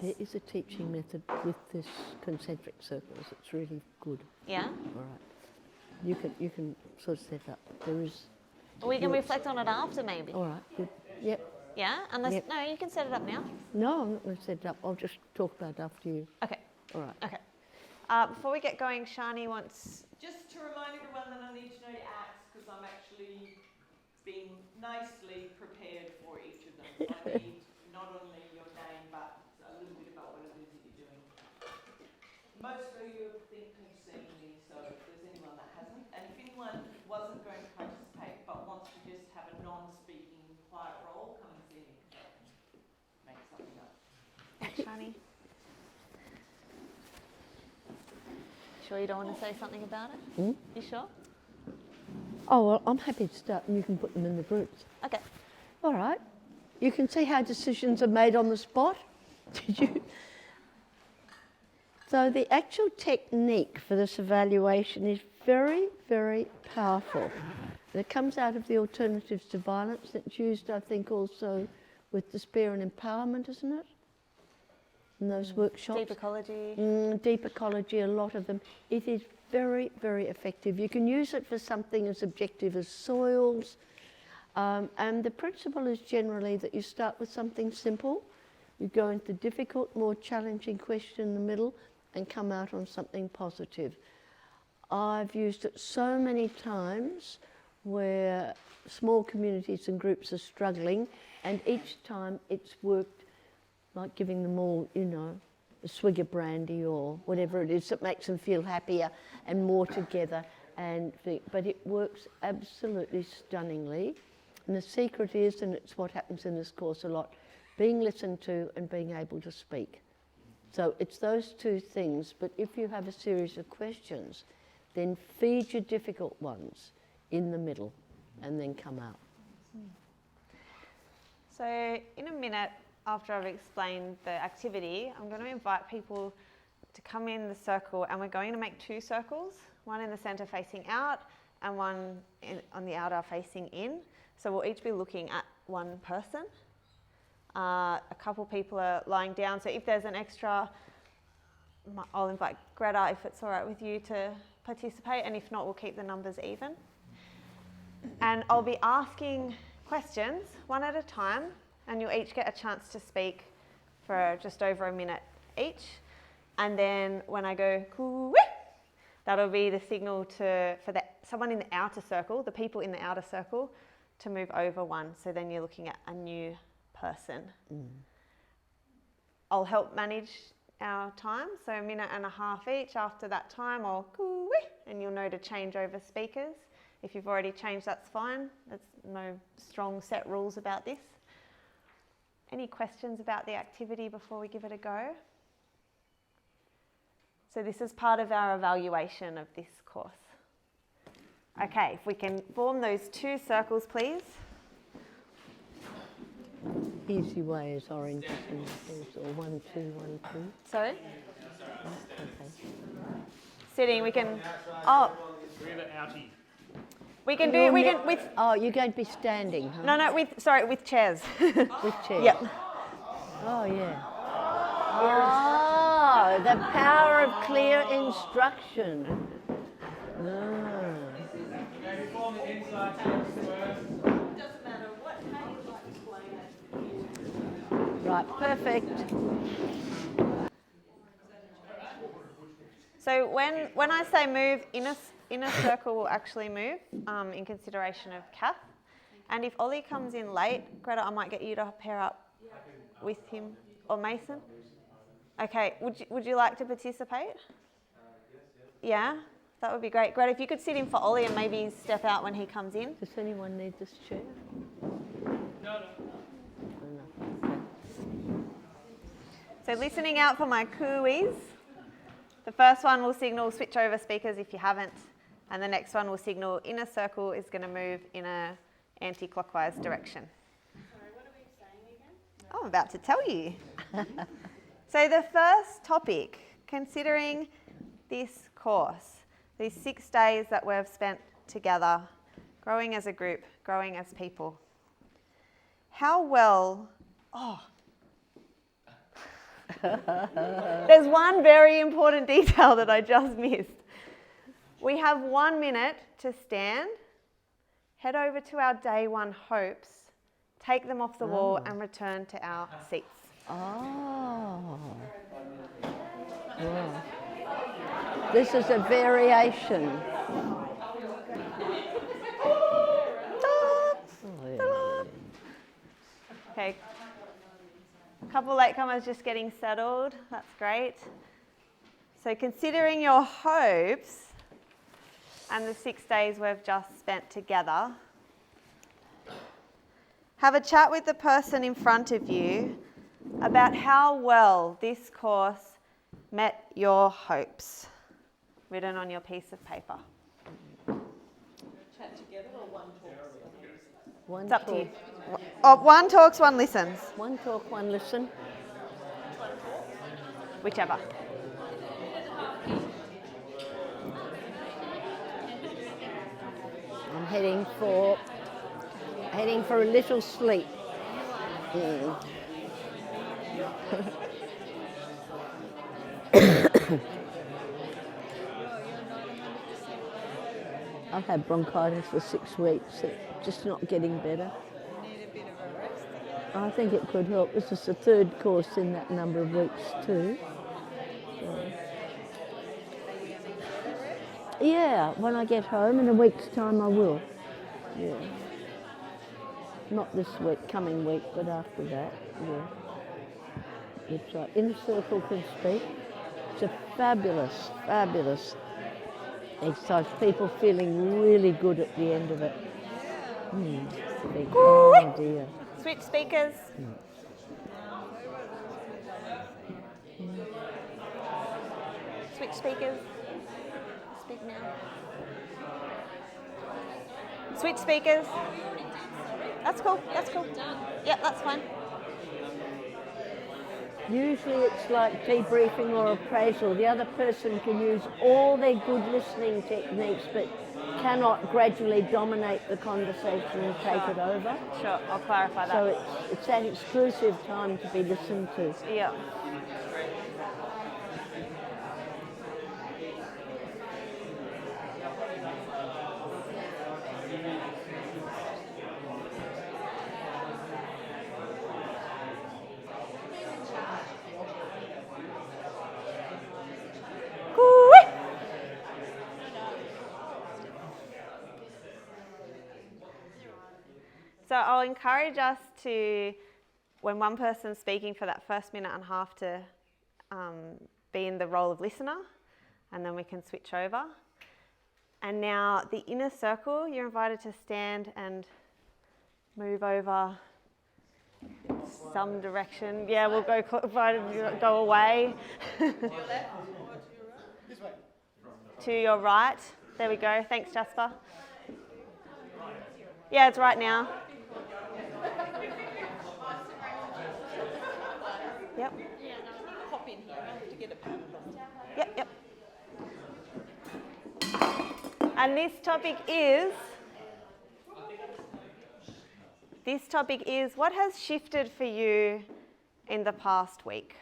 Yes. There is a teaching method with this concentric circles. It's really good. Yeah. All right. You can sort of set up. There is. We can reflect on it after, maybe. All right. Good. Yep. Yeah. Unless Yep. no, you can set it up now. No, I'm not going to set it up. I'll just talk about it after you. Okay. All right. Okay. Before we get going, Shani wants. Just to remind everyone that I need to know your acts because I'm actually being nicely prepared for each of them. So I need not only your name but a little bit about what it is that you're doing. Most of you I think have seen me, so if there's anyone that hasn't, and if anyone wasn't going to participate but wants to just have a non-speaking quiet role, come and see me because I can make something up. Thanks, Shani. Sure you don't want to say something about it? You sure? Oh, well, I'm happy to start and you can put them in the groups. Okay. All right. You can see how decisions are made on the spot. Did you? So the actual technique for this evaluation is very, very powerful. And it comes out of the alternatives to violence that's used, I think, also with despair and empowerment, isn't it? In those workshops. Deep ecology. Deep ecology, a lot of them. It is very, very effective. You can use it for something as objective as soils. And the principle is generally that you start with something simple, you go into difficult, more challenging question in the middle, and come out on something positive. I've used it so many times where small communities and groups are struggling, and each time it's worked, like giving them all, you know, a swig of brandy or whatever it is that makes them feel happier and more together. But it works absolutely stunningly. And the secret is, and it's what happens in this course a lot, being listened to and being able to speak. So it's those two things, but if you have a series of questions, then feed your difficult ones in the middle and then come out. So in a minute, after I've explained the activity, I'm going to invite people to come in the circle, and we're going to make two circles, one in the centre facing out and one on the outer facing in. So we'll each be looking at one person. A couple people are lying down, so if there's an extra, I'll invite Greta, if it's all right with you, to participate, and if not, we'll keep the numbers even. And I'll be asking questions one at a time, and you'll each get a chance to speak for just over a minute each. And then when I go, coo-wee, that'll be the signal for someone in the outer circle, the people in the outer circle, to move over one. So then you're looking at a new person. I'll help manage our time, so a minute and a half each. After that time, I'll coo-wee, and you'll know to change over speakers. If you've already changed, that's fine. There's no strong set rules about this. Any questions about the activity before we give it a go? So this is part of our evaluation of this course. Okay, if we can form those two circles, please. Easy way is oranges and apples, or 1, 2, 1, 2. Sorry? Okay. Sitting, we can. Oh. We can do. We can with. Oh, you're going to be standing, huh? No, with chairs. With chairs. Yep. Oh, yeah. Oh, the power of clear instruction. Ah. Doesn't matter what, how you like to explain it. Right, perfect. So when I say move, inner circle will actually move in consideration of Kath. And if Ollie comes in late, Greta, I might get you to pair up with him, or Mason. Okay, would you like to participate? Yeah, that would be great. Greta, if you could sit in for Ollie and maybe step out when he comes in. Does anyone need this chair? No. So listening out for my cooeys. The first one will signal switch over speakers if you haven't, and the next one will signal inner circle is going to move in a anti-clockwise direction. Sorry, what are we saying again? Oh, I'm about to tell you. So the first topic, considering this course, these 6 days that we've spent together, growing as a group, growing as people, how well, There's one very important detail that I just missed. We have 1 minute to stand, head over to our day one hopes, take them off the wall and return to our seats. Oh. Wow. This is a variation. Okay, a couple latecomers just getting settled, that's great. So considering your hopes and the 6 days we've just spent together, have a chat with the person in front of you about how well this course met your hopes, written on your piece of paper. Chat together or one talk? It's up to you. Oh, one talks, one listens. One talk, one listen. Whichever. I'm heading for a little sleep. I've had bronchitis for 6 weeks, it's just not getting better. I think it could help. This is the 3rd course in that number of weeks too. Yeah, when I get home in a week's time I will. Yeah. Not this week, coming week, but after that, yeah. That's right. Inner Circle can speak. It's a fabulous, fabulous exercise. People feeling really good at the end of it. Oh dear. Switch speakers. Switch speakers. Speak now. Switch speakers. That's cool, that's cool. Yep, that's fine. Usually it's like debriefing or appraisal. The other person can use all their good listening techniques but cannot gradually dominate the conversation and take it over. Sure, I'll clarify that. So it's that exclusive time to be listened to. Yeah. So I'll encourage us to, when one person's speaking for that first minute and a half, to be in the role of listener, and then we can switch over. And now the inner circle, you're invited to stand and move over some direction. Yeah, we'll go away. To your right. There we go. Thanks, Jasper. Yeah, it's right now. Yep. Hop in here, I have to get a Panadol. Yep. And this topic is what has shifted for you in the past week?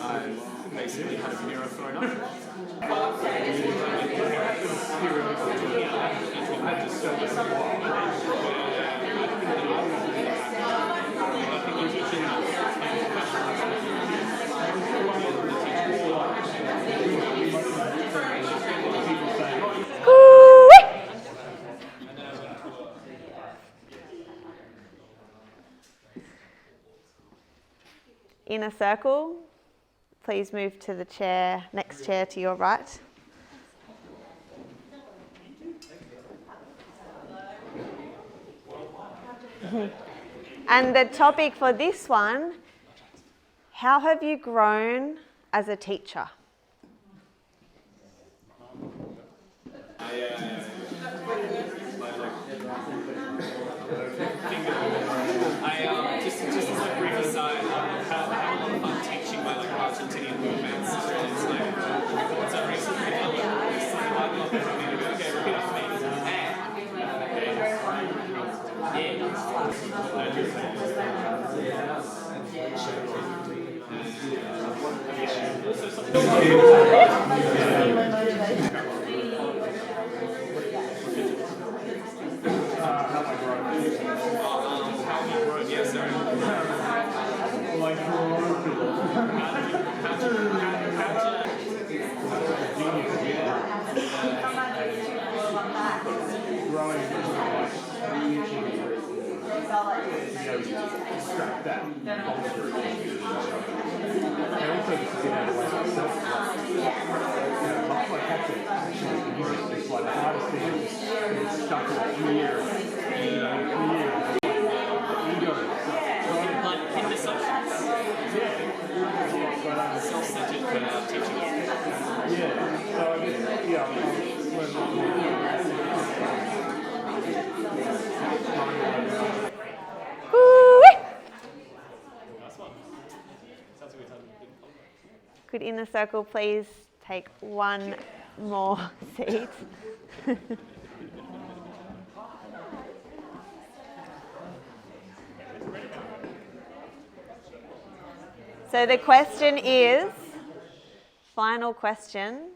I basically had a mirror thrown up. I just in a circle. Please move to the chair, next chair to your right. And the topic for this one, how have you grown as a teacher? Just as a brief aside, I had a lot of fun teaching my Argentinian movements. It's like, so recently, it's like, okay, repeat after me. Extract that. And also just to get out of the way myself. Much like hatching, it's like the hardest thing is stuck in fear, ego. Like in the subjects. Self-centered kind of teaching. Yeah. So I guess, yeah, Could in the circle please take one more seat? So the question is, final question,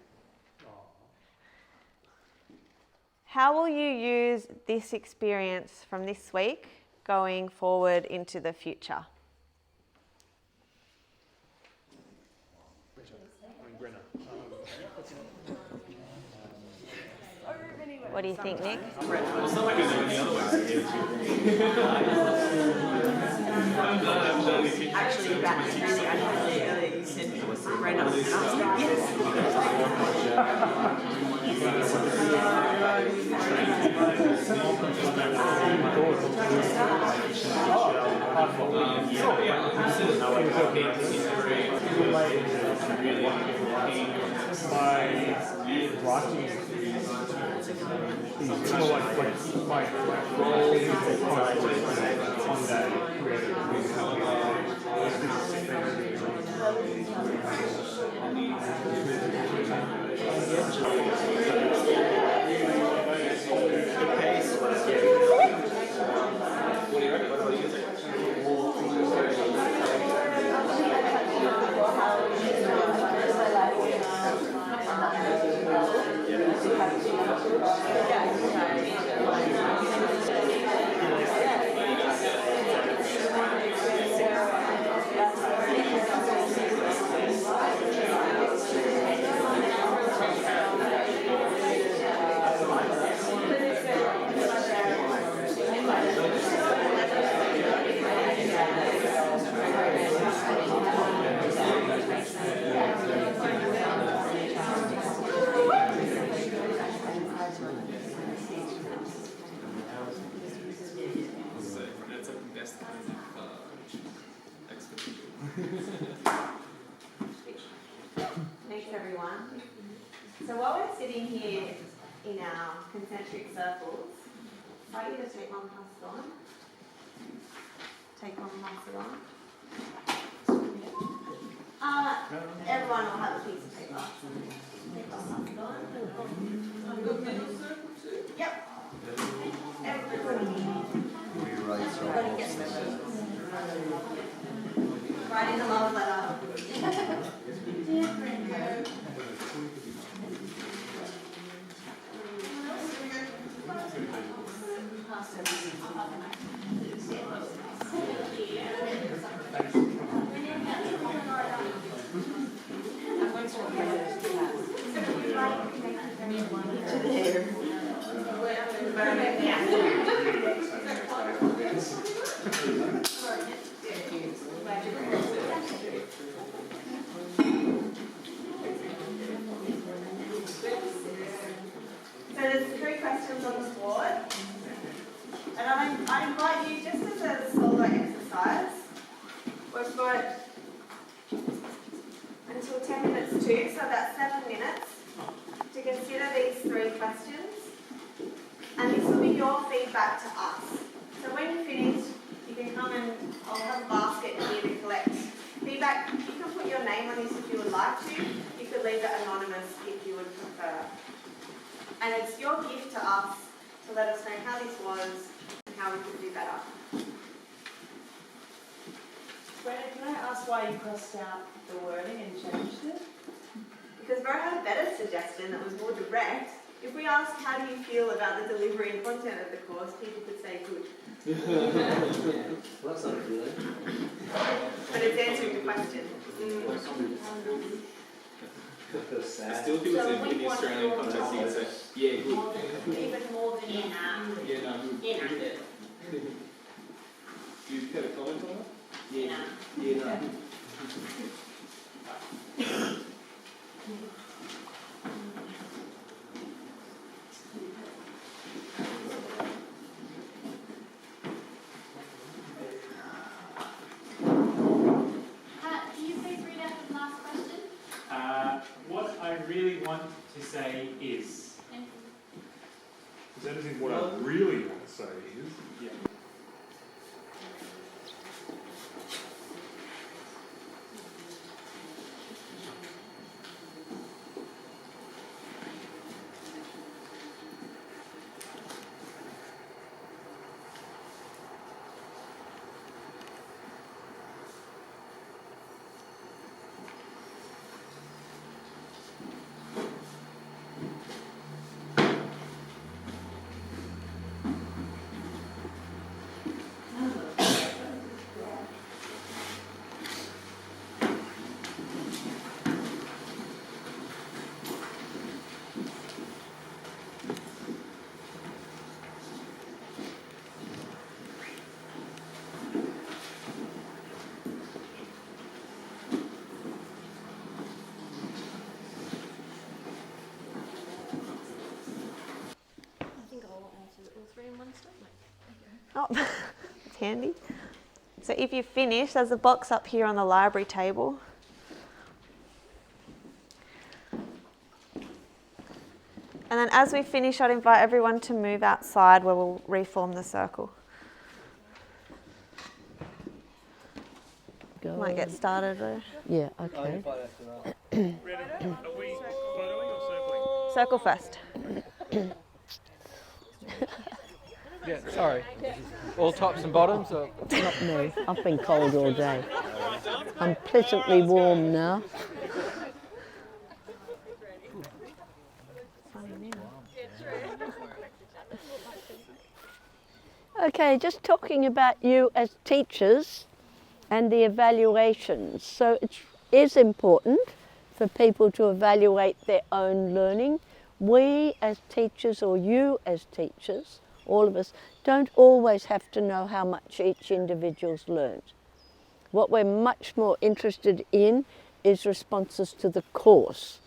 how will you use this experience from this week going forward into the future? What do you think, Nick? Actually, that really, I had earlier, you said it was Brenna. And I was like, yes. my writing is more like my role is on that creative Thanks everyone. So while we're sitting here in our concentric circles, I'd like you to take one pass it on. Take one pass it on. Everyone will have a piece of paper. Take one pass it on. Yep. Everybody gets it. Writing a love letter. questions on the board. And I invite you, just as a solo exercise, we've got until 10 minutes too, so about 7 minutes, to consider these 3 questions. And this will be your feedback to us. So when you finish, you can come and I'll have a basket here to collect feedback. You can put your name on this if you would like to. You could leave it anonymous if you would prefer. And it's your gift to us to let us know how this was and how we could do better. Brenna, can I ask why you crossed out the wording and changed it? Because Vera had a better suggestion that was more direct. If we asked how do you feel about the delivery and content of the course, people could say good. Well, that's not a feeling. But it's answering the question. I feel sad. I still feel So in we the want Australian your context, you can say, yeah, good. Even more than Yeah, no, good. Do you have a comment on that? Yeah. Yeah, no. Can you please read out the last question? What I really want to say is. Is anything what I really want to say is? Yeah. I think I'll answer all 3 in one statement. Oh, it's handy. So if you finish, there's a box up here on the library table. And then as we finish, I'd invite everyone to move outside where we'll reform the circle. Go Might get on. started though. Yeah, okay. Are we photoing or circling? Circle first. Yeah, sorry. All tops and bottoms? Or? Not me. I've been cold all day. I'm pleasantly warm now. Okay, just talking about you as teachers and the evaluations. So it is important for people to evaluate their own learning. We as teachers, or you as teachers, all of us, don't always have to know how much each individual's learned. What we're much more interested in is responses to the course.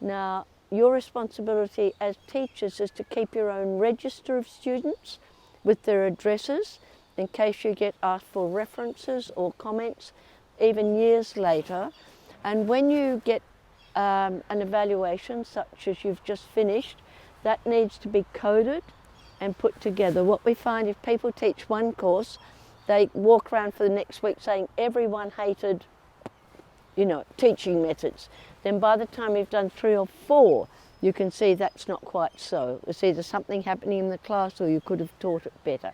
Now, your responsibility as teachers is to keep your own register of students with their addresses in case you get asked for references or comments even years later. And when you get an evaluation such as you've just finished, that needs to be coded and put together. What we find, if people teach one course, they walk around for the next week saying everyone hated, teaching methods. Then by the time you've done 3 or 4, you can see that's not quite so. It's either something happening in the class or you could have taught it better.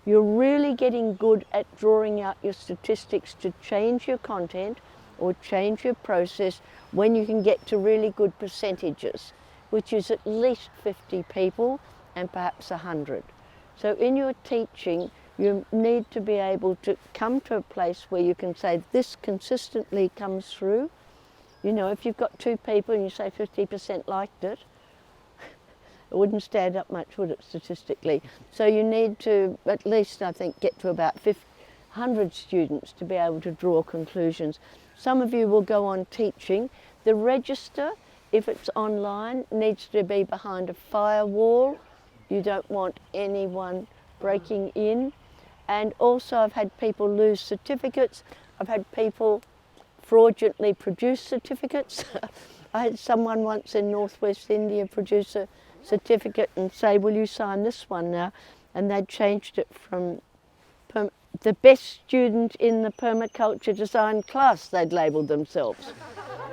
You're really getting good at drawing out your statistics to change your content or change your process when you can get to really good percentages, which is at least 50 people and perhaps 100. So in your teaching, you need to be able to come to a place where you can say this consistently comes through. If you've got 2 people and you say 50% liked it, it wouldn't stand up much, would it, statistically? So you need to at least, I think, get to about 100 students to be able to draw conclusions. Some of you will go on teaching. The register, if it's online, needs to be behind a firewall You don't want anyone breaking in. And also I've had people lose certificates. I've had people fraudulently produce certificates. I had someone once in Northwest India produce a certificate and say, will you sign this one now? And they'd changed it from the best student in the permaculture design class, they'd labelled themselves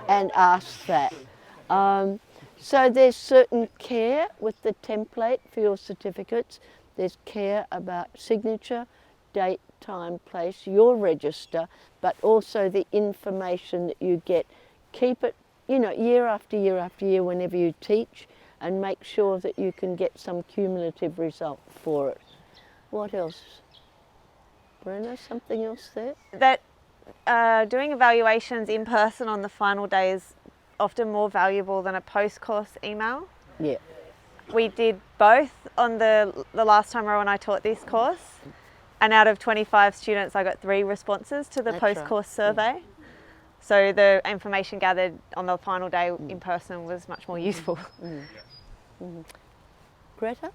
and asked that. So there's certain care with the template for your certificates. There's care about signature, date, time, place, your register, but also the information that you get. Keep it, you know, year after year after year whenever you teach, and make sure that you can get some cumulative result for it. What else? Brenna, something else there? That doing evaluations in person on the final day is often more valuable than a post-course email. Yeah. We did both on the last time Ro and I taught this course, and out of 25 students I got 3 responses to the post-course survey. Yeah. So the information gathered on the final day in person was much more useful. Greta?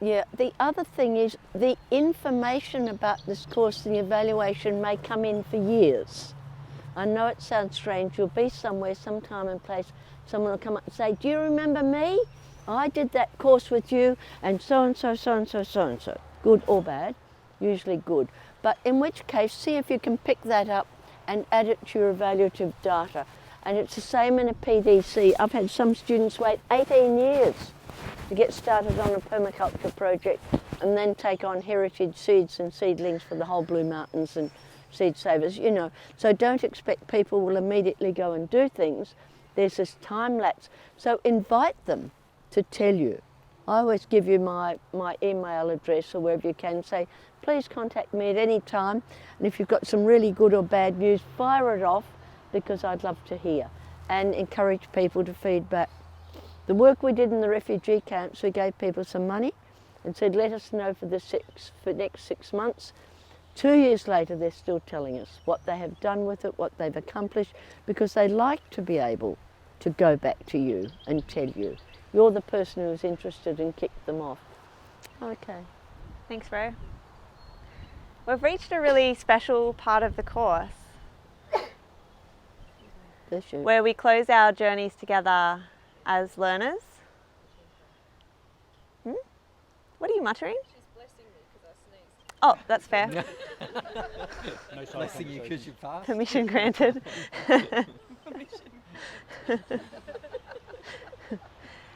Yeah, the other thing is the information about this course and the evaluation may come in for years. I know it sounds strange. You'll be somewhere, sometime and place, someone will come up and say, do you remember me? I did that course with you and so and so, so and so, so and so. Good or bad, usually good. But in which case, see if you can pick that up and add it to your evaluative data. And it's the same in a PDC. I've had some students wait 18 years to get started on a permaculture project and then take on heritage seeds and seedlings for the whole Blue Mountains and Seed Savers, you know. So don't expect people will immediately go and do things. There's this time lapse. So invite them to tell you. I always give you my email address or wherever you can, say, please contact me at any time. And if you've got some really good or bad news, fire it off, because I'd love to hear, and encourage people to feedback. The work we did in the refugee camps, we gave people some money and said, let us know for the next 6 months. 2 years later, they're still telling us what they have done with it, what they've accomplished, because they like to be able to go back to you and tell you. You're the person who was interested and kicked them off. Okay. Thanks, Ro. We've reached a really special part of the course where we close our journeys together as learners. What are you muttering? She's blessing me because I sneezed. Oh, that's fair. No blessing you because you passed. Permission granted.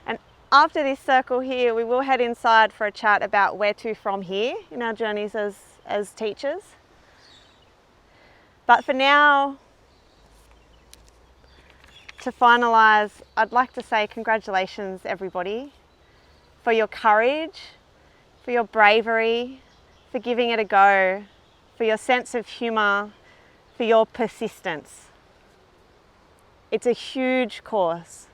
And after this circle here, we will head inside for a chat about where to from here in our journeys as teachers. But for now, to finalise, I'd like to say congratulations everybody for your courage, for your bravery, for giving it a go, for your sense of humour, for your persistence. It's a huge course.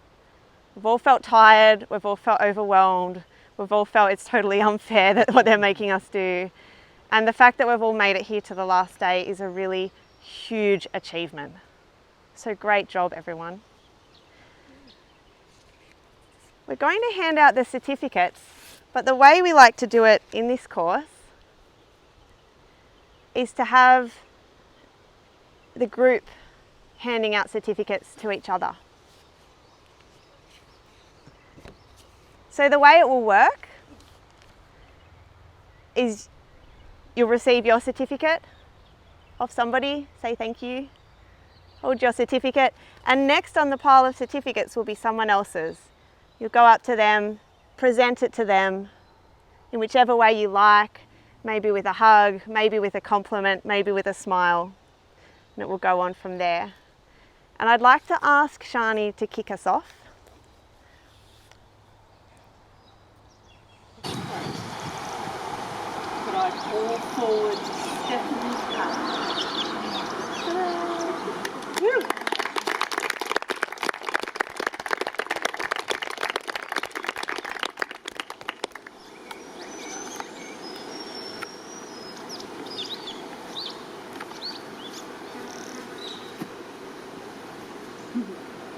We've all felt tired, we've all felt overwhelmed, we've all felt it's totally unfair that what they're making us do. And the fact that we've all made it here to the last day is a really huge achievement. So great job, everyone. We're going to hand out the certificates, but the way we like to do it in this course is to have the group handing out certificates to each other. So the way it will work is you'll receive your certificate off somebody, say thank you, hold your certificate, and next on the pile of certificates will be someone else's. You'll go up to them, present it to them in whichever way you like, maybe with a hug, maybe with a compliment, maybe with a smile, and it will go on from there. And I'd like to ask Shani to kick us off. Could I pull forward Stephanie's path? Woo!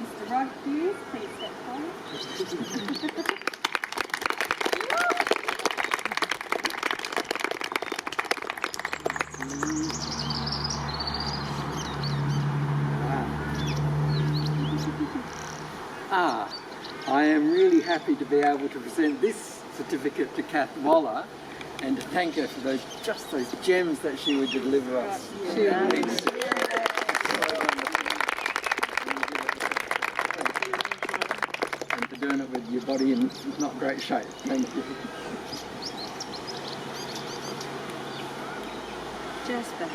Mr. Rod Hughes, please step forward. I am really happy to be able to present this certificate to Kath Waller and to thank her for those gems that she would deliver us. She is and for doing it with your body in not great shape. Thank you. Jasper.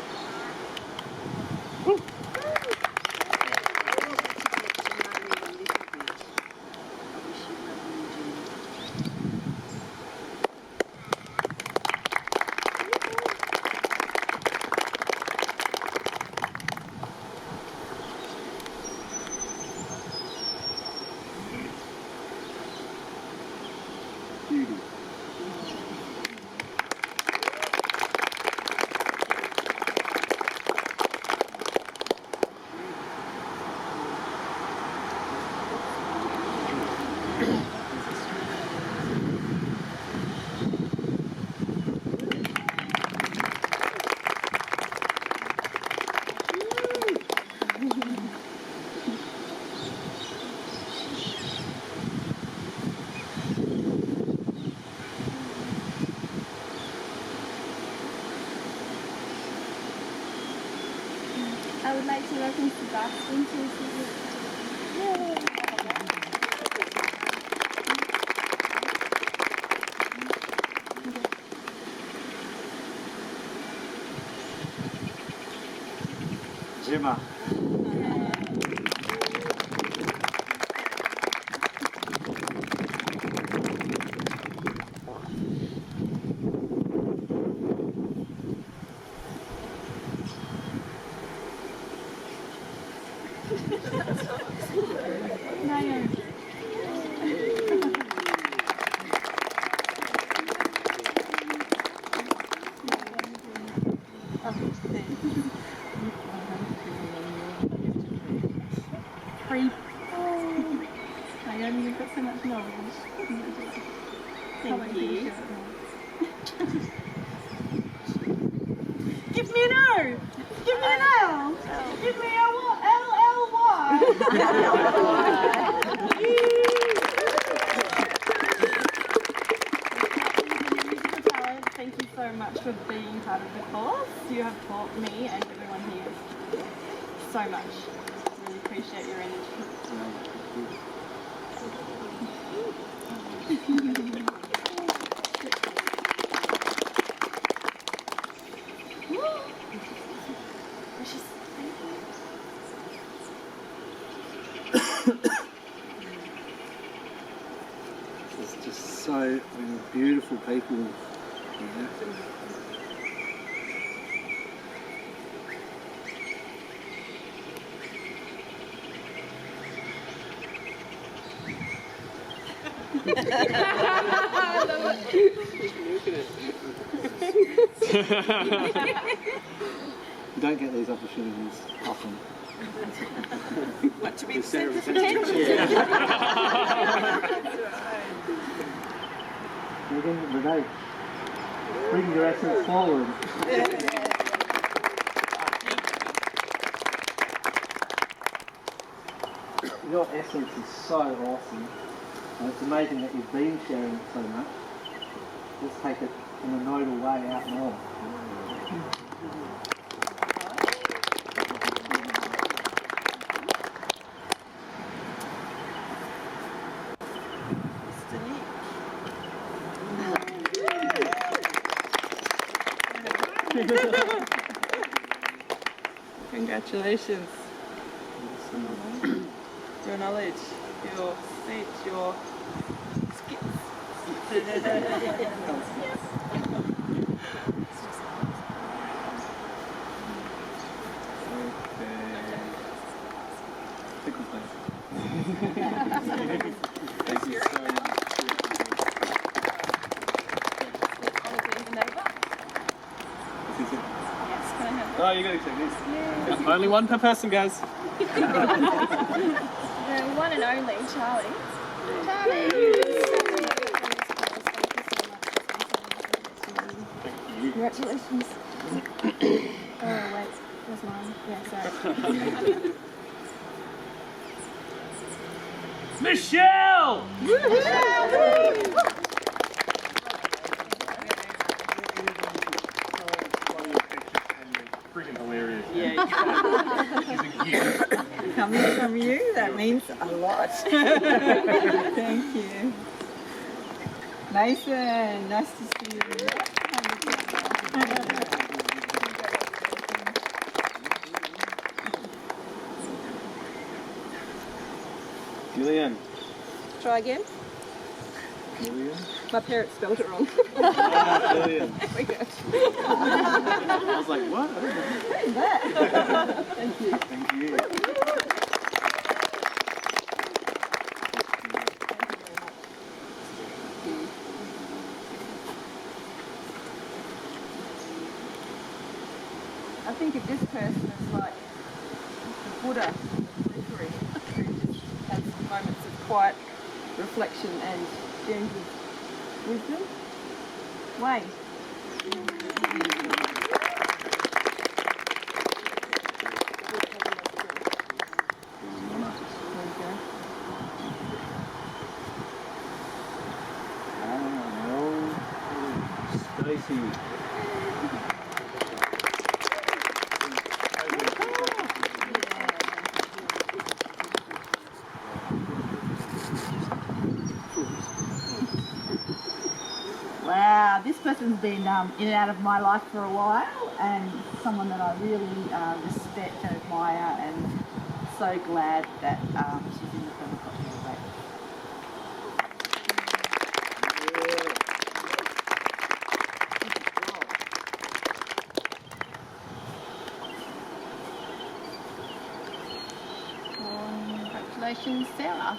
I would like to welcome Sebastian to his visit. Gemma. Naomi, you've got so much knowledge. Thank you. Give me an O! Give me an L! Give me a what? Thank you so much for being part of the course. You have taught me and everyone here so much. Really appreciate your energy. There's just so many beautiful people here. You don't get these opportunities often. What, to be the centre centre of of attention. attention? At the end of the day, bring your essence forward. Your essence is so awesome, and it's amazing that you've been sharing it so much. Let's take it in a nodal way out more. Congratulations. Your knowledge, your speech, your Thank you so much. Oh, you gotta take this. Yeah. Only one per person, guys. The one and only Charlie. Congratulations. Oh, wait. Where's mine? Yeah, sorry. Michelle! Freaking hilarious. Coming from you, that means a lot. Thank you. Mason, nice to see you. Julian. Try again. Julian. My parents spelled it wrong. Julian. We go. I was like, what? I don't know. Thank you. Thank you. I think of this person as like the Buddha of delivery, who just has moments of quiet reflection and gems of wisdom. Wayne. Stacy. Wow, this person's been in and out of my life for a while, and someone that I really respect and admire, and so glad that she's in the permaculture debate. Congratulations, Sarah.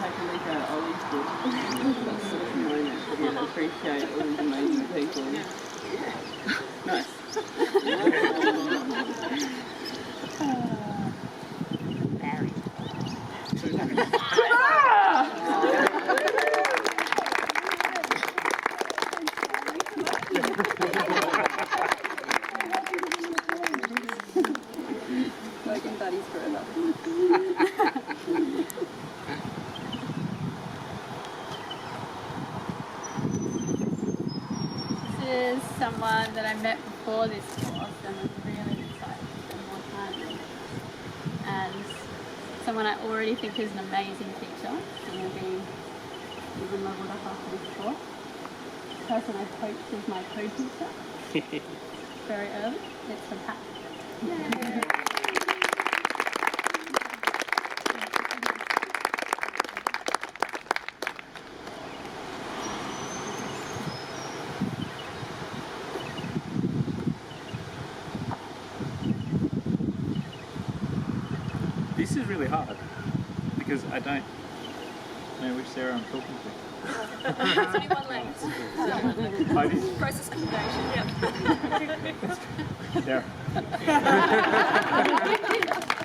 Take a look at Ollie's book. That's such a moment to appreciate all these amazing people. Nice. Working buddies forever. This is someone that I met before this course and was really excited to spend more time with. And someone I already think is an amazing teacher. She's going to be even leveled up after this course. The person I coached is my co-teacher. Very early. It's from Pat. Yay. This is really hard because I don't know which Sarah I'm talking to. There's only one left. Oh, it is? Process combination, yep. Sarah.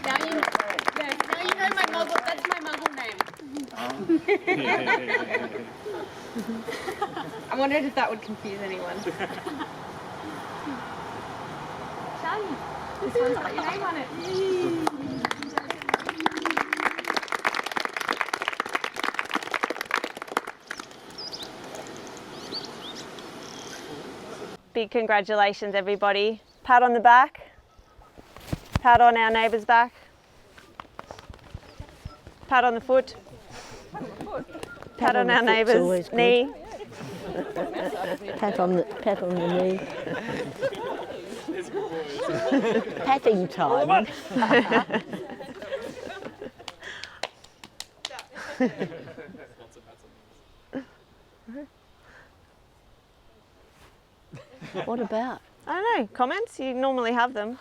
Now you know my muggle. That's my muggle name. I wondered if that would confuse anyone. Charlie, this one's got your name on it. Big congratulations, everybody. Pat on the back. Pat on our neighbour's back. Pat on the foot. Pat on our neighbour's knee. Pat on the knee. Patting time. What about? I don't know, comments? You normally have them.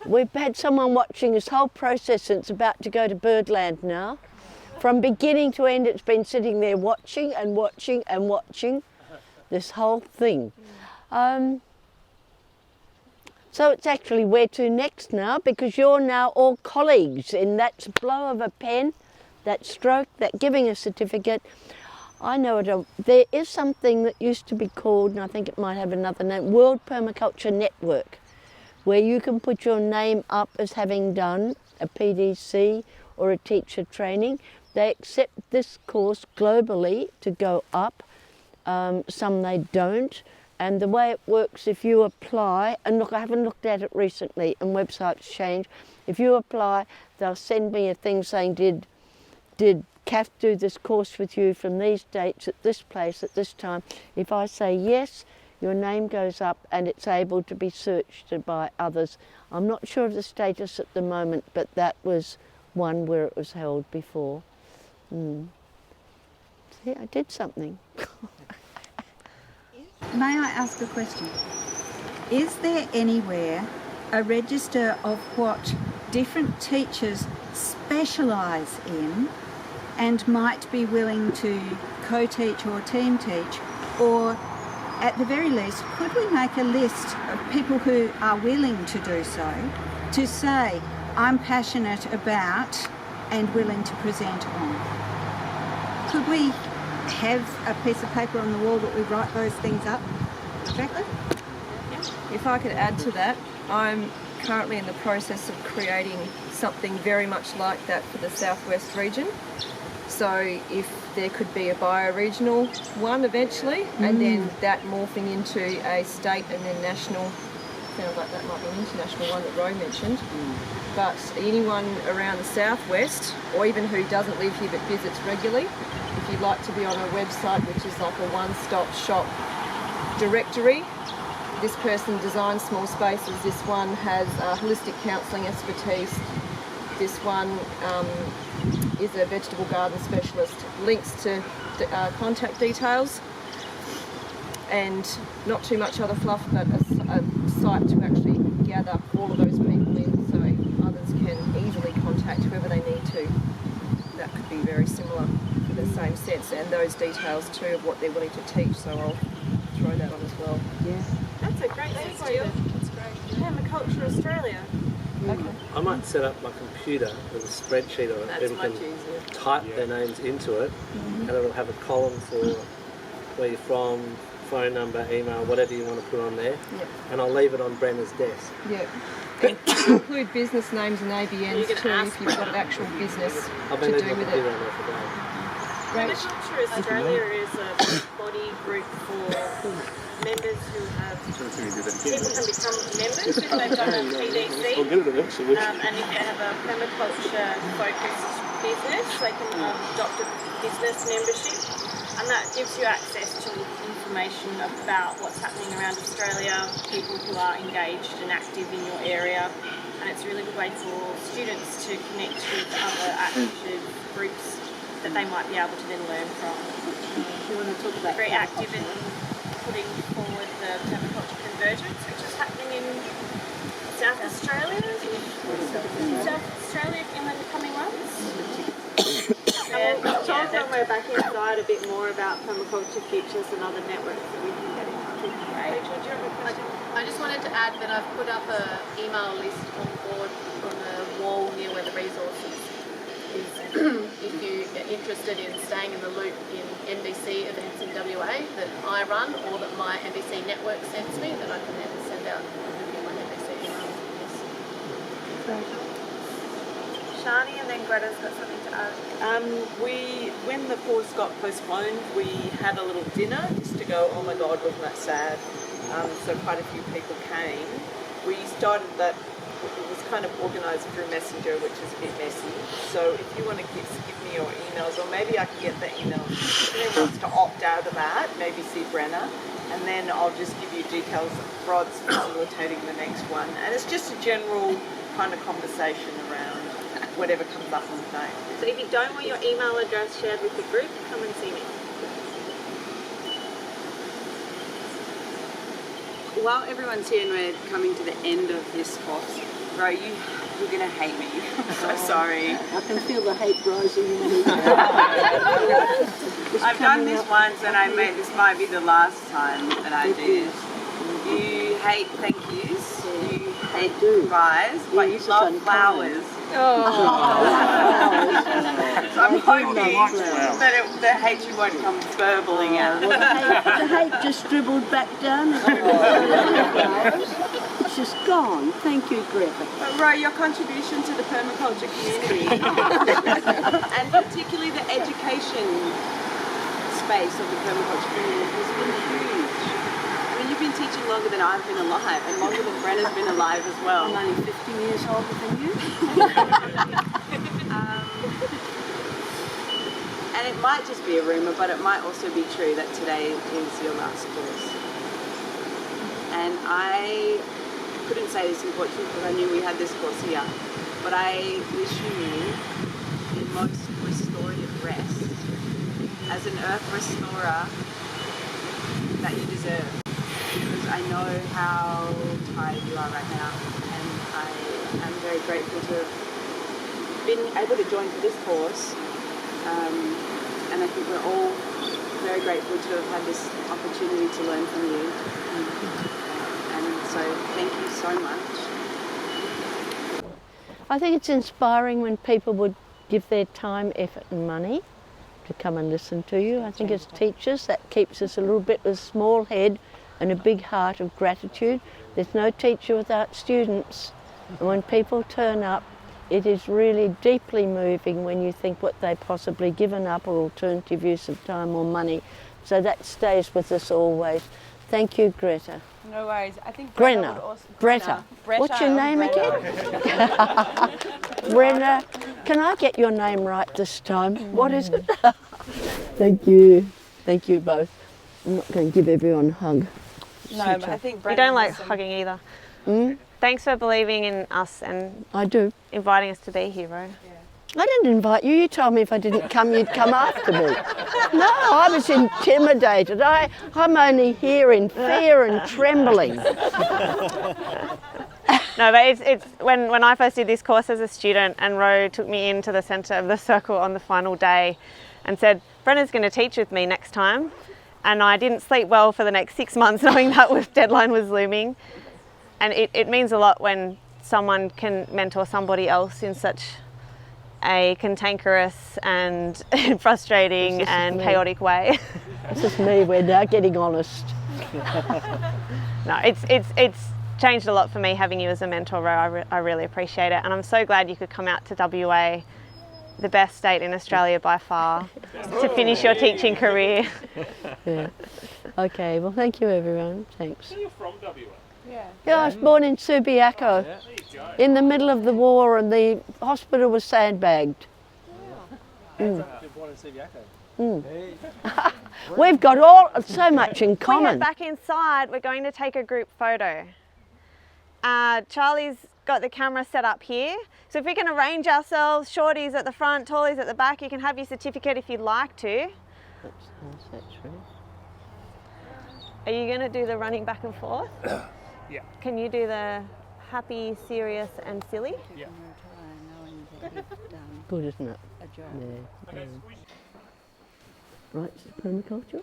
We've had someone watching this whole process and it's about to go to Birdland now. From beginning to end, it's been sitting there watching and watching and watching. this whole thing. So it's actually where to next now, because you're now all colleagues in that blow of a pen, that stroke, that giving a certificate. I know it. There is something that used to be called, and I think it might have another name, World Permaculture Network, where you can put your name up as having done a PDC or a teacher training. They accept this course globally to go up. Some they don't. And the way it works, if you apply, and look, I haven't looked at it recently, and websites change. If you apply, they'll send me a thing saying, did Kath do this course with you from these dates at this place at this time? If I say yes, your name goes up and it's able to be searched by others. I'm not sure of the status at the moment, but that was one where it was held before. See, I did something. May I ask a question? Is there anywhere a register of what different teachers specialise in and might be willing to co-teach or team teach? Or at the very least, could we make a list of people who are willing to do so, to say, I'm passionate about and willing to present on? Could we have a piece of paper on the wall that we write those things up? Jacqueline? If I could add to that, I'm currently in the process of creating something very much like that for the Southwest region. So if there could be a bioregional one eventually, and then that morphing into a state and then national, sounds like that might be an international one that Ro mentioned. But anyone around the Southwest, or even who doesn't live here but visits regularly, if you'd like to be on a website which is like a one-stop shop directory, this person designs small spaces, this one has holistic counselling expertise, this one is a vegetable garden specialist, links to contact details, and not too much other fluff, but a site to actually gather all of those people in so others can easily contact whoever they need to. That could be very similar in the same sense, and those details too of what they're willing to teach, so I'll throw that on as well. Yeah. That's a great idea. That's great. Permaculture Australia. Okay. I might set up my computer with a spreadsheet on it. That's People much can easier. type their names into it, and it'll have a column for where you're from, phone number, email, whatever you want to put on there. Yep. And I'll leave it on Brenna's desk. Yep. Include business names and ABNs too if you've got an actual business I've to been do leaving my with computer it. on there for days. Permaculture Australia is a body group for members who have, people can become members if they've done a PDC, I'll get it eventually. and if they have a permaculture focused business, they can adopt a business membership, and that gives you access to information about what's happening around Australia, people who are engaged and active in your area, and it's a really good way for students to connect with other active groups that they might be able to then learn from. You want to talk about very active in putting forward the permaculture convergence, which is happening in South Australia, in the coming months. And we'll talk when we're back inside a bit more about permaculture futures and other networks that we can get in touch with. Rachel, do you have a question? I just wanted to add that I've put up an email list on board on the wall near where the resources is. If you are interested in staying in the loop in NDC events in WA that I run or that my NDC network sends me, that I can then send out in my NDC email. Shani and then Greta's got something to add. When the course got postponed, we had a little dinner just to go, oh my God, wasn't that sad? So quite a few people came. We started that, it was kind of organised through Messenger, which is a bit messy. So if you want to give me your emails, or maybe I can get the emails. If anyone wants to opt out of that, maybe see Brenna, and then I'll just give you details. Rod's facilitating the next one. And it's just a general kind of conversation around whatever comes up on the phone. So if you don't want your email address shared with the group, come and see me. While everyone's here and we're coming to the end of this course, Ro, you You're going to hate me. I'm so sorry. I can feel the hate rising in me. I've done this once and this might be the last time that I do it. You hate thank yous, you hate goodbyes, but you love flowers. So I'm hoping that the hatred won't come burbling out. The hate just dribbled back down. It's just gone. Thank you, Greta. But Ro, your contribution to the permaculture community, and particularly the education space of the permaculture community, has been huge. I mean, you've been teaching longer than I've been alive, and longer than Brenna's been alive as well. I'm only 50 years older than you. And it might just be a rumour, but it might also be true that today is your last course. And I couldn't say this unfortunately because I knew we had this course here, but I wish you the most restorative rest as an earth restorer that you deserve. Because I know how tired you are right now, and I am very grateful to have been able to join for this course. And I think we're all very grateful to have had this opportunity to learn from you. And so thank you so much. I think it's inspiring when people would give their time, effort and money to come and listen to you. I think as teachers that keeps us a little bit with a small head and a big heart of gratitude. There's no teacher without students. And when people turn up, it is really deeply moving when you think what they've possibly given up or alternative use of time or money. So that stays with us always. Thank you, Greta. No worries. I think Brenna. Greta. What's your name again? Brenna. Can I get your name right this time? What is it? Thank you. Thank you both. I'm not going to give everyone a hug. No, but I think we don't like hugging either. Thanks for believing in us and I do. Inviting us to be here, Ro. I didn't invite you. You told me if I didn't come, you'd come after me. No, I was intimidated. I'm only here in fear and trembling. No, but it's when I first did this course as a student and Ro took me into the centre of the circle on the final day and said, Brenna's going to teach with me next time. And I didn't sleep well for the next 6 months knowing that deadline was looming. And it means a lot when someone can mentor somebody else in such a cantankerous and frustrating and chaotic way. This is me, we're now getting honest. No, it's changed a lot for me having you as a mentor, Ro. I really appreciate it. And I'm so glad you could come out to WA, the best state in Australia by far, to finish your teaching career. Yeah. Okay, well thank you everyone, thanks. So you're from WA? Yeah, I was born in Subiaco, in the middle of the war, and the hospital was sandbagged. You're born in Subiaco. We've got so much in When common. we're back inside, we're going to take a group photo. Charlie's got the camera set up here, so if we can arrange ourselves, shorties at the front, tallies at the back, you can have your certificate if you'd like to. Are you going to do the running back and forth? Yeah. Can you do the happy, serious and silly? Yeah. Good, isn't it? Yeah. Right, permaculture.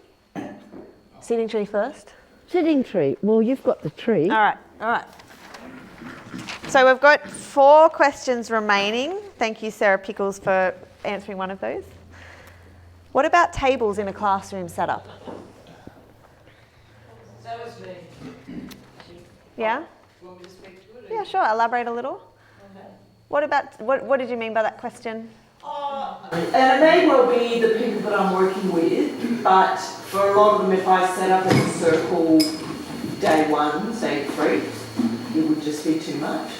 Sitting tree first. Sitting tree. Well, you've got the tree. All right. So we've got 4 questions remaining. Thank you, Sarah Pickles, for answering one of those. What about tables in a classroom setup? That was me. Yeah? You want me to speak to it? Yeah, sure. Elaborate a little. What did you mean by that question? And it may well be the people that I'm working with, but for a lot of them, if I set up a circle day 1, day 3, it would just be too much.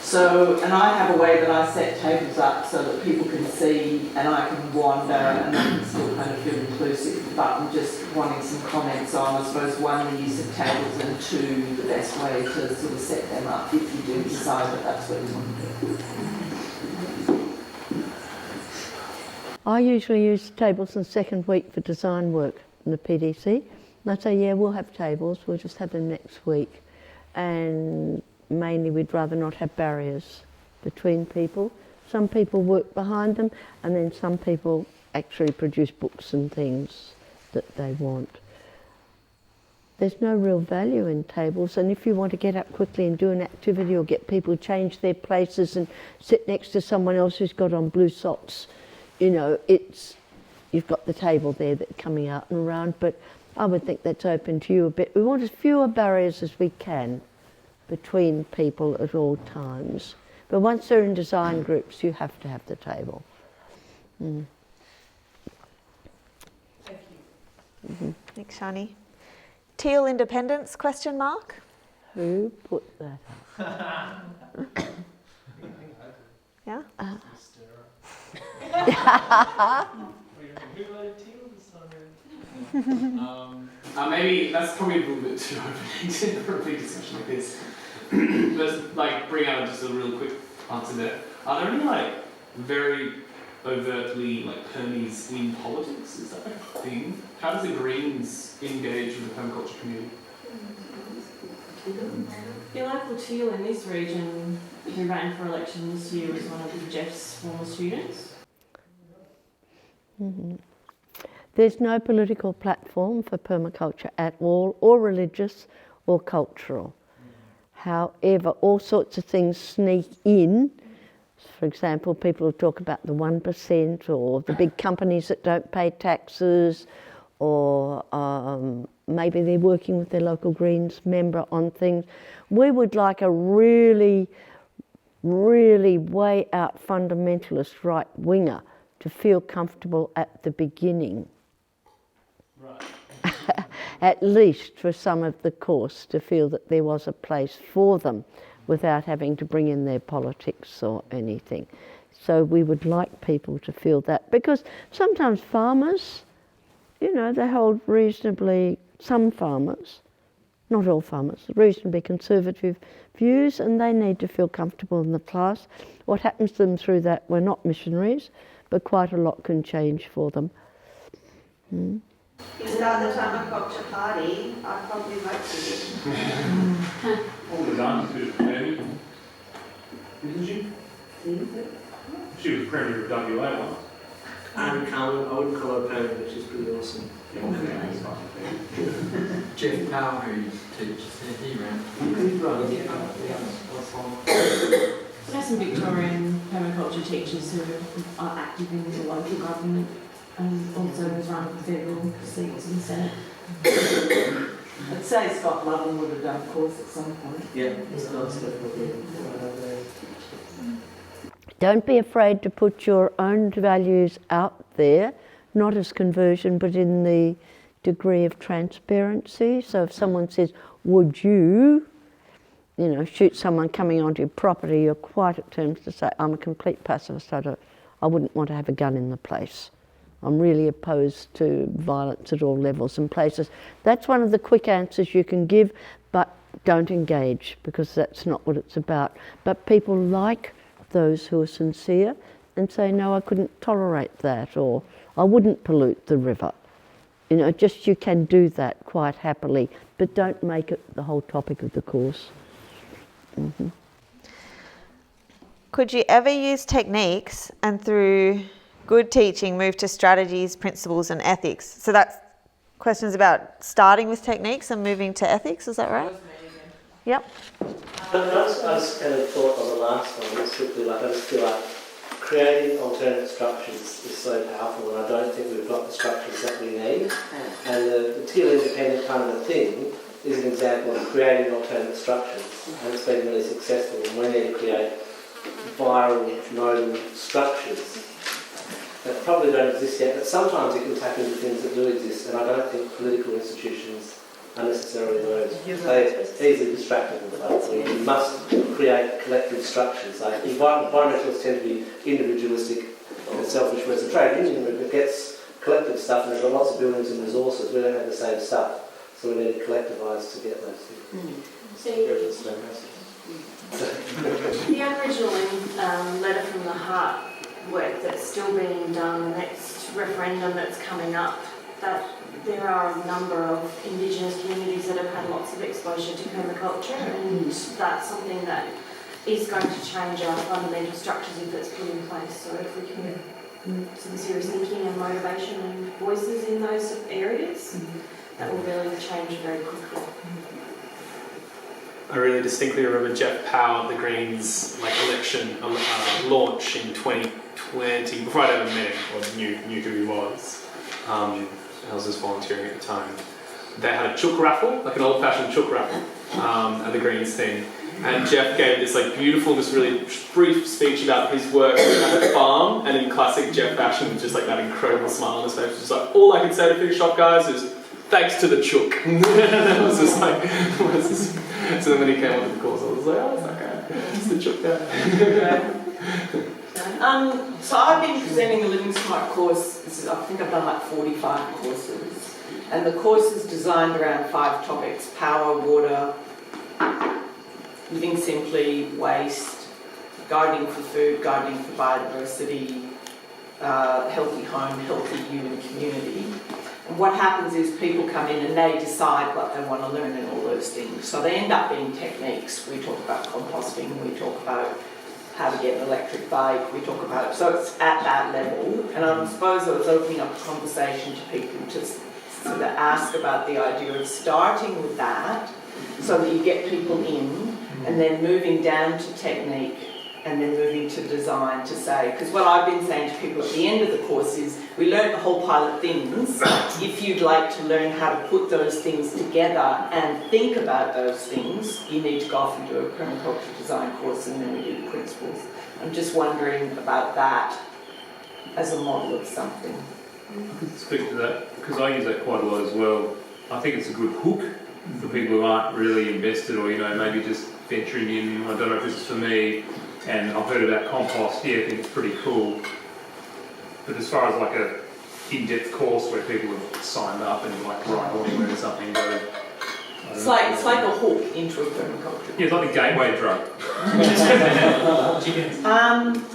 So, and I have a way that I set tables up so that people can see and I can wander and they can still kind of feel inclusive. But I'm just wanting some comments on, I suppose, 1, the use of tables, and 2, the best way to sort of set them up if you do decide that that's what you want to do. I usually use tables in the second week for design work in the PDC. And I say, yeah, we'll have tables, we'll just have them next week. And mainly we'd rather not have barriers between people. Some people work behind them, and then some people actually produce books and things that they want. There's no real value in tables, and if you want to get up quickly and do an activity or get people to change their places and sit next to someone else who's got on blue socks, you know, you've got the table there that's coming out and around, but I would think that's open to you a bit. We want as fewer barriers as we can between people at all times. But once they're in design groups, you have to have the table. Thank you. Thanks, Shani. Teal independence, question mark? Who put that up? Yeah? Maybe that's probably a little bit too open for a big discussion like this. But like bring out just a real quick answer there. Are there any like very overtly like Permies in politics? Is that a thing? How does the Greens engage with the permaculture community? Your local teal in this region who ran for election this year was one of Jeff's former students. There's no political platform for permaculture at all, or religious or cultural. However, all sorts of things sneak in. For example, people will talk about the 1% or the big companies that don't pay taxes, or maybe they're working with their local Greens member on things. We would like a really, really way out fundamentalist right winger to feel comfortable at the beginning. At least for some of the course, to feel that there was a place for them without having to bring in their politics or anything. So we would like people to feel that, because sometimes farmers, you know, they hold reasonably, some farmers, not all farmers, reasonably conservative views, and they need to feel comfortable in the class. What happens to them through that, we're not missionaries, but quite a lot can change for them. You start the Permaculture party, I'd probably vote for you. All the done to Permy, isn't she? She was Premier of WA once. I wouldn't call her Permy, but she's pretty awesome. Jeff Powell, who teaches there, he ran. There's some Victorian permaculture teachers who are active in the local government and also has run federal seats in the Senate. I'd say Scott Lovell would have done a course at some point. Yeah, Scott's definitely. Don't be afraid to put your own values out there, not as conversion, but in the degree of transparency. So if someone says, would you know, shoot someone coming onto your property, you're quite at terms to say, I'm a complete pacifist, I wouldn't want to have a gun in the place. I'm really opposed to violence at all levels and places. That's one of the quick answers you can give, but don't engage, because that's not what it's about. But people like those who are sincere and say, no, I couldn't tolerate that, or I wouldn't pollute the river. You know, just you can do that quite happily, but don't make it the whole topic of the course. Could you ever use techniques and through good teaching move to strategies, principles and ethics? So that's questions about starting with techniques and moving to ethics, is that right? Yep. I was kind of thought on the last one, just quickly, like I just feel like creating alternate structures is so powerful, and I don't think we've got the structures that we need. And the teal independent kind of a thing is an example of creating alternate structures, and it's been really successful. And we need to create viral nodal structures that probably don't exist yet, but sometimes it can tap into things that do exist, and I don't think political institutions are necessarily those. They're easily distractible, but you must create collective structures. Like environmentalists tend to be individualistic and selfish, whereas the trade union movement gets collective stuff, and there's got lots of buildings and resources. We don't have the same stuff, so we need to collectivise to get those things. The Aboriginal letter from the heart work that's still being done, the next referendum that's coming up, that there are a number of Indigenous communities that have had lots of exposure to permaculture, and that's something that is going to change our fundamental structures if it's put in place. So if we can get some serious thinking and motivation and voices in those areas, that will really change very quickly. I really distinctly remember Jeff Powell at the Greens election launch in 2020, before I'd ever met him or knew who he was. I was just volunteering at the time. They had a chook raffle, like an old-fashioned chook raffle, at the Greens thing. And Jeff gave this beautiful, just really brief speech about his work at the farm, and in classic Jeff fashion, just that incredible smile on his face, just all I can say to finish off, guys, is thanks to the chook. And that was just so then when he came onto the course, I was like, oh, it's that guy. It's the chook guy. So I've been presenting a Living Smart course. I think I've done 45 courses. And the course is designed around 5 topics: power, water, living simply, waste, gardening for food, gardening for biodiversity, healthy home, healthy you and community. And what happens is people come in and they decide what they want to learn and all those things. So they end up being techniques. We talk about composting, we talk about how to get an electric bike, we talk about, so it's at that level. And I suppose I was opening up a conversation to people to sort of ask about the idea of starting with that so that you get people in, and then moving down to technique, and then moving to design to say, because what I've been saying to people at the end of the course is, we learned a whole pile of things. If you'd like to learn how to put those things together and think about those things, you need to go off and do a permaculture design course, and then we do the principles. I'm just wondering about that as a model of something. I could speak to that, because I use that quite a lot as well. I think it's a good hook for people who aren't really invested, or maybe just venturing in. I don't know if this is for me, and I've heard about compost. Yeah, I think it's pretty cool. But as far as a in-depth course where people have signed up and right away learn something, it's like a hook into a permaculture. Yeah, it's like a gateway drug. I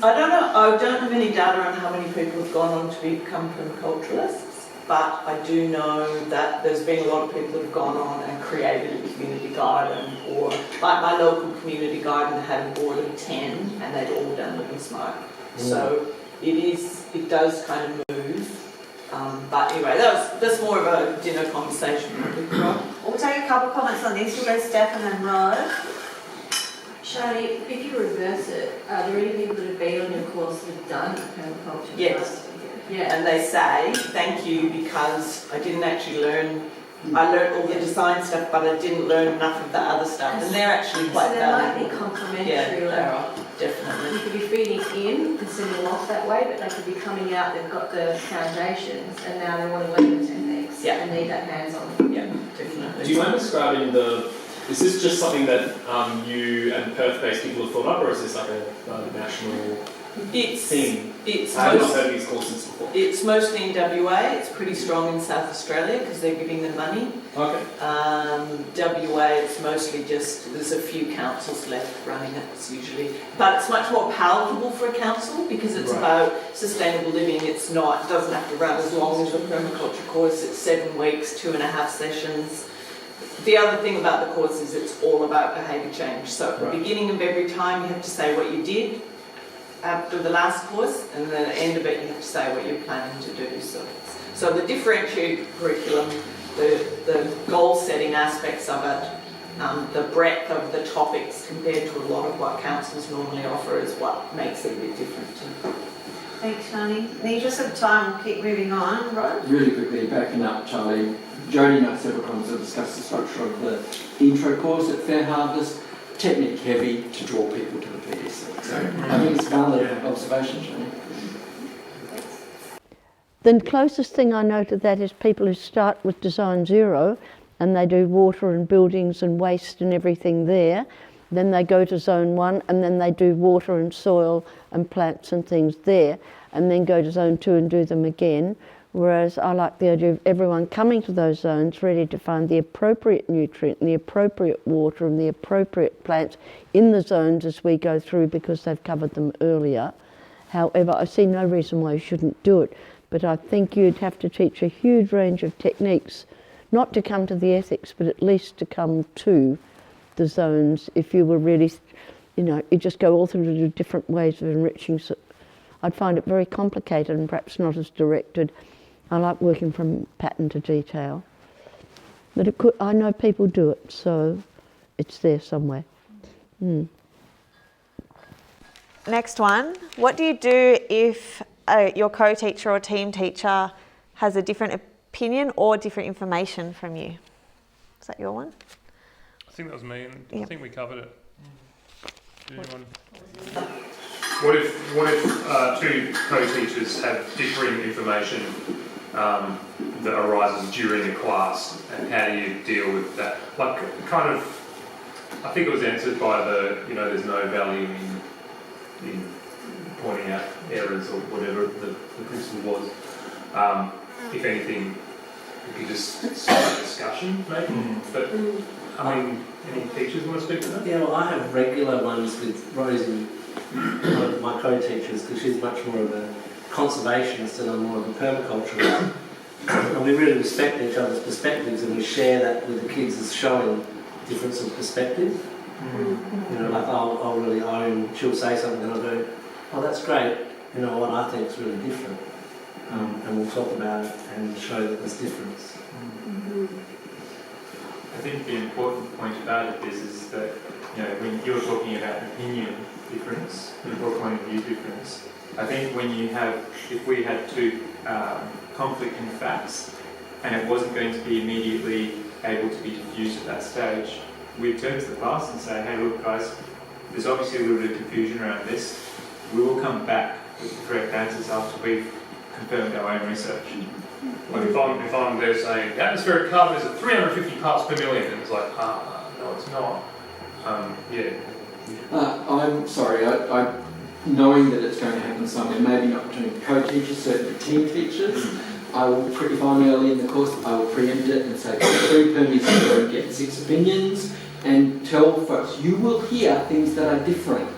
don't know. I don't have any data on how many people have gone on to become permaculturalists, but I do know that there's been a lot of people who've gone on and created a community garden, or like my local community garden had a board of 10 and they'd all done Living Smart. So it does kind of move. But anyway, that's more of a dinner conversation. We'll take a couple of comments on this. We'll go Steph and then Rod. Shani, if you reverse it, are there any people that have been on your course that have done permaculture? Yes. Yeah. And they say, thank you, because I didn't actually learn, I learned all the design stuff, but I didn't learn enough of the other stuff. And they're actually quite valuable. So they might be complementary. Yeah, they are, definitely. You could be feeding in and sending off that way, but they could be coming out, they've got the foundations, and now they want to learn the techniques. Yeah. And need that hands-on. Yeah, definitely. Do you mind describing is this just something that you and Perth-based people have thought up, or is this like a national thing? I've not heard of these courses before. It's mostly in WA. It's pretty strong in South Australia because they're giving them money. Okay. WA, it's mostly just, there's a few councils left running it, it's usually. But it's much more palatable for a council because it's about sustainable living. It doesn't have to run as long as a permaculture course. It's 7 weeks, 2.5 sessions. The other thing about the course is it's all about behaviour change. So at the beginning of every time you have to say what you did after the last course, and then at the end of it you have to say what you're planning to do. So the differentiated curriculum, the goal setting aspects of it, the breadth of the topics compared to a lot of what councils normally offer is what makes it a bit different too. Thanks, Shani. In the interest of time, we'll keep moving on. Rod? Really quickly, backing up Charlie, Jodie and I several times have discussed the structure of the intro course at Fair Harvest, technique heavy to draw people to the PTC. So I think it's valid observation, Shani. The closest thing I know to that is people who start with Design Zero and they do water and buildings and waste and everything there. Then they go to Zone 1 and then they do water and soil and plants and things there, and then go to Zone 2 and do them again. Whereas I like the idea of everyone coming to those zones ready to find the appropriate nutrient and the appropriate water and the appropriate plants in the zones as we go through because they've covered them earlier. However, I see no reason why you shouldn't do it, but I think you'd have to teach a huge range of techniques, not to come to the ethics, but at least to come to the zones if you you know, you just go all through the different ways of enriching. So I'd find it very complicated and perhaps not as directed. I like working from pattern to detail. But it could, I know people do it, so it's there somewhere. Next one. What do you do if your co-teacher or team teacher has a different opinion or different information from you? Is that your one? I think that was me, and Yep. I think we covered it. Did anyone? What if two co-teachers have differing information that arises during a class, and how do you deal with that? Like, kind of, I think it was answered by the, you know, there's no value in pointing out errors or whatever the principle was. If anything, we could just start a discussion, maybe. But I mean, any teachers want to speak to that? Yeah, well, I have regular ones with Rosie, my co-teachers, because she's much more of a conservationist and I'm more of a permaculturist. And we really respect each other's perspectives, and we share that with the kids as showing difference of perspective. You know, like I'll really own, she'll say something and I'll go, oh, that's great, you know, what I think is really different. And we'll talk about it and show that there's difference. I think the important point about it is that, you know, when you're talking about opinion difference or point of view difference, I think when you have, if we had two conflicting facts and it wasn't going to be immediately able to be diffused at that stage, we'd turn to the class and say, hey, look guys, there's obviously a little bit of confusion around this. We will come back with the correct answers after we've confirmed our own research. Like if I'm there saying the atmospheric carbon is at 350 parts per million, and it's like, no, it's not. I'm sorry, I knowing that it's going to happen somewhere, maybe not between co-teachers, certainly team teachers, I will, if I'm early in the course, I will preempt it and say, 3 permies don't get 6 opinions, and tell folks, you will hear things that are different.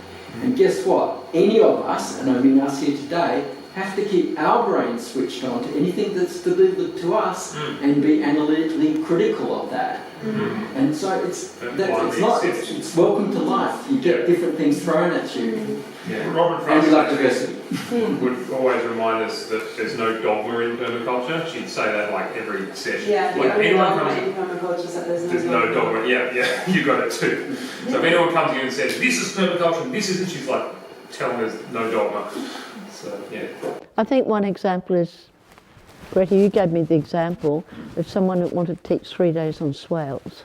And guess what? Any of us, and I mean us here today, have to keep our brains switched on to anything that's delivered to us and be analytically critical of that. And so it's welcome to life. You get different things thrown at you. Robert and you like diversity. Would always remind us that there's no dogma in permaculture. She'd say that like every session. Yeah, like anyone comes in permaculture is that there's no dogma. Yeah, you got it too. So if anyone comes in and says, this is permaculture and this isn't, she's like, tell them there's no dogma. So, yeah. I think one example is, Greta, you gave me the example of someone that wanted to teach 3 days on swales.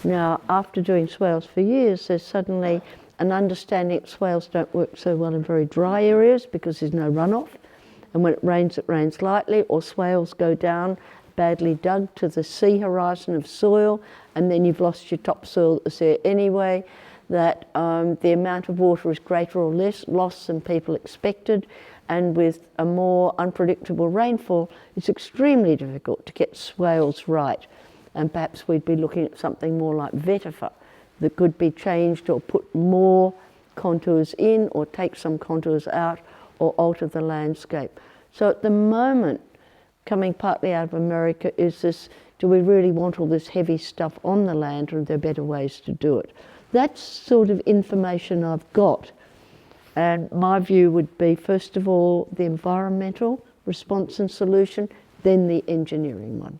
Now, after doing swales for years, there's suddenly an understanding that swales don't work so well in very dry areas because there's no runoff. And when it rains lightly, or swales go down, badly dug to the sea horizon of soil, and then you've lost your topsoil that was there anyway. That the amount of water is greater or less lost than people expected, and with a more unpredictable rainfall, it's extremely difficult to get swales right. And perhaps we'd be looking at something more like vetiver that could be changed or put more contours in or take some contours out or alter the landscape. So at the moment, coming partly out of America, is this, do we really want all this heavy stuff on the land, or are there better ways to do it? That's sort of information I've got. And my view would be, first of all, the environmental response and solution, then the engineering one.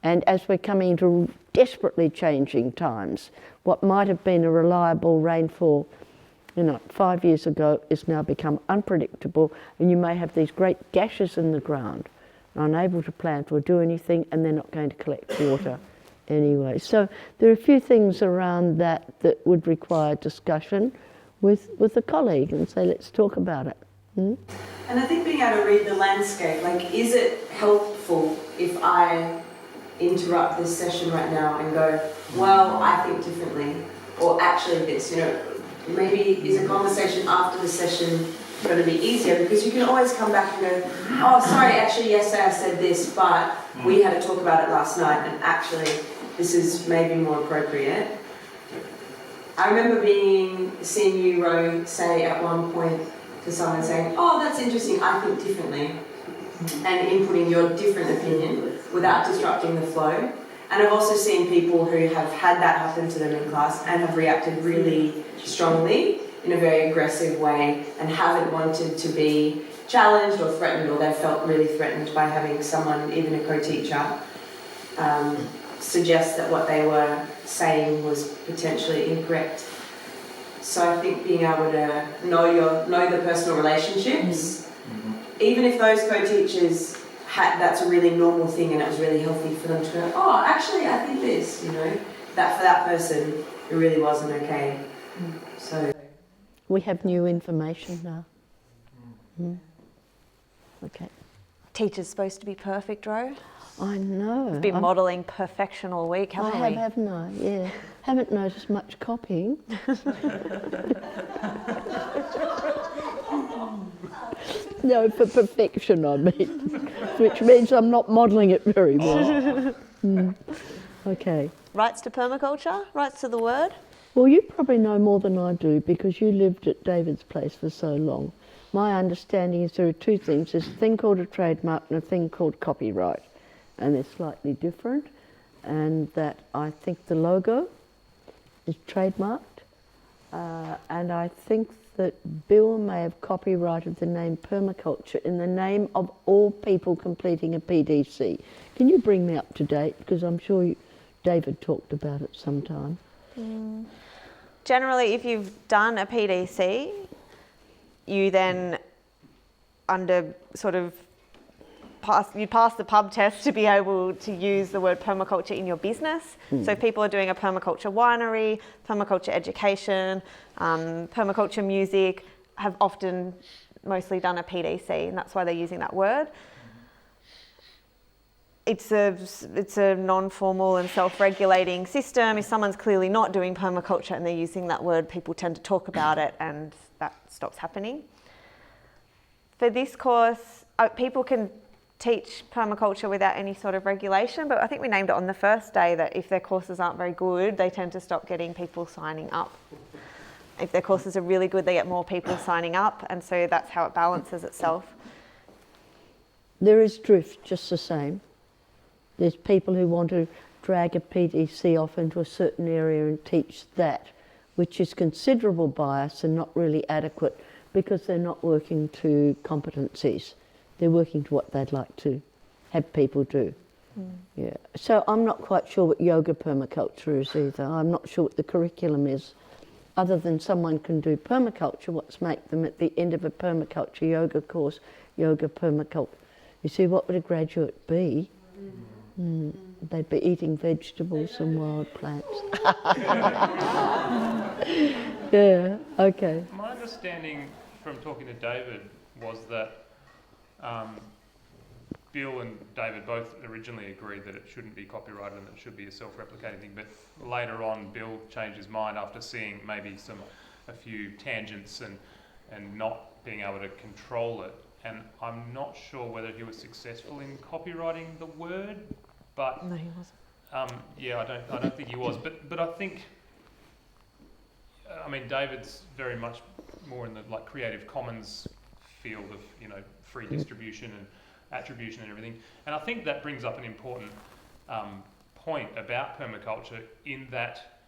And as we're coming into desperately changing times, what might have been a reliable rainfall, 5 years ago is now become unpredictable, and you may have these great gashes in the ground, unable to plant or do anything, and they're not going to collect water anyway. So there are a few things around that would require discussion with a colleague and say, let's talk about it. And I think being able to read the landscape, like, is it helpful if I interrupt this session right now and go, well, I think differently, or actually this, maybe is a conversation after the session going to be easier, because you can always come back and go, oh, sorry, actually yesterday I said this, but we had a talk about it last night, and actually this is maybe more appropriate. I remember seeing you, Ro, say at one point to someone saying, oh, that's interesting, I think differently, and inputting your different opinion without disrupting the flow. And I've also seen people who have had that happen to them in class and have reacted really strongly in a very aggressive way and haven't wanted to be challenged or threatened, or they've felt really threatened by having someone, even a co-teacher, suggest that what they were saying was potentially incorrect. So I think being able to know the personal relationships, even if those co-teachers that's a really normal thing and it was really healthy for them to go, oh, actually I think this, you know, that for that person it really wasn't okay. So we have new information now. Okay. Teacher's supposed to be perfect, Ro. I know. We've been modelling perfection all week, haven't we? I have, haven't I? Yeah. Haven't noticed much copying. No, for perfection I mean, which means I'm not modelling it very well. Okay. Rights to permaculture? Rights to the word? Well, you probably know more than I do because you lived at David's place for so long. My understanding is there are two things. There's a thing called a trademark and a thing called copyright. And they're slightly different. And that I think the logo is trademarked. And I think that Bill may have copyrighted the name permaculture in the name of all people completing a PDC. Can you bring me up to date? Because I'm sure David talked about it sometime. Generally, if you've done a PDC, you then under sort of you pass the pub test to be able to use the word permaculture in your business. So if people are doing a permaculture winery, permaculture education, permaculture music, have often mostly done a PDC, and that's why they're using that word. It's a non-formal and self-regulating system. If someone's clearly not doing permaculture and they're using that word, people tend to talk about it, and that stops happening. For this course, people can teach permaculture without any sort of regulation, but I think we named it on the first day that if their courses aren't very good, they tend to stop getting people signing up. If their courses are really good, they get more people signing up, and so that's how it balances itself. There is drift just the same. There's people who want to drag a PDC off into a certain area and teach that, which is considerable bias and not really adequate because they're not working to competencies. They're working to what they'd like to have people do. Yeah. So I'm not quite sure what yoga permaculture is either. I'm not sure what the curriculum is. Other than someone can do permaculture, what's make them at the end of a permaculture yoga course, yoga permaculture? You see, what would a graduate be? They'd be eating vegetables and wild plants. Yeah, okay. My understanding from talking to David was that Bill and David both originally agreed that it shouldn't be copyrighted and that it should be a self-replicating thing, but later on Bill changed his mind after seeing maybe a few tangents and not being able to control it. And I'm not sure whether he was successful in copywriting the word, but no, he wasn't. Yeah, I don't think he was. But I think, I mean, David's very much more in the like Creative Commons field of free distribution and attribution and everything. And I think that brings up an important point about permaculture in that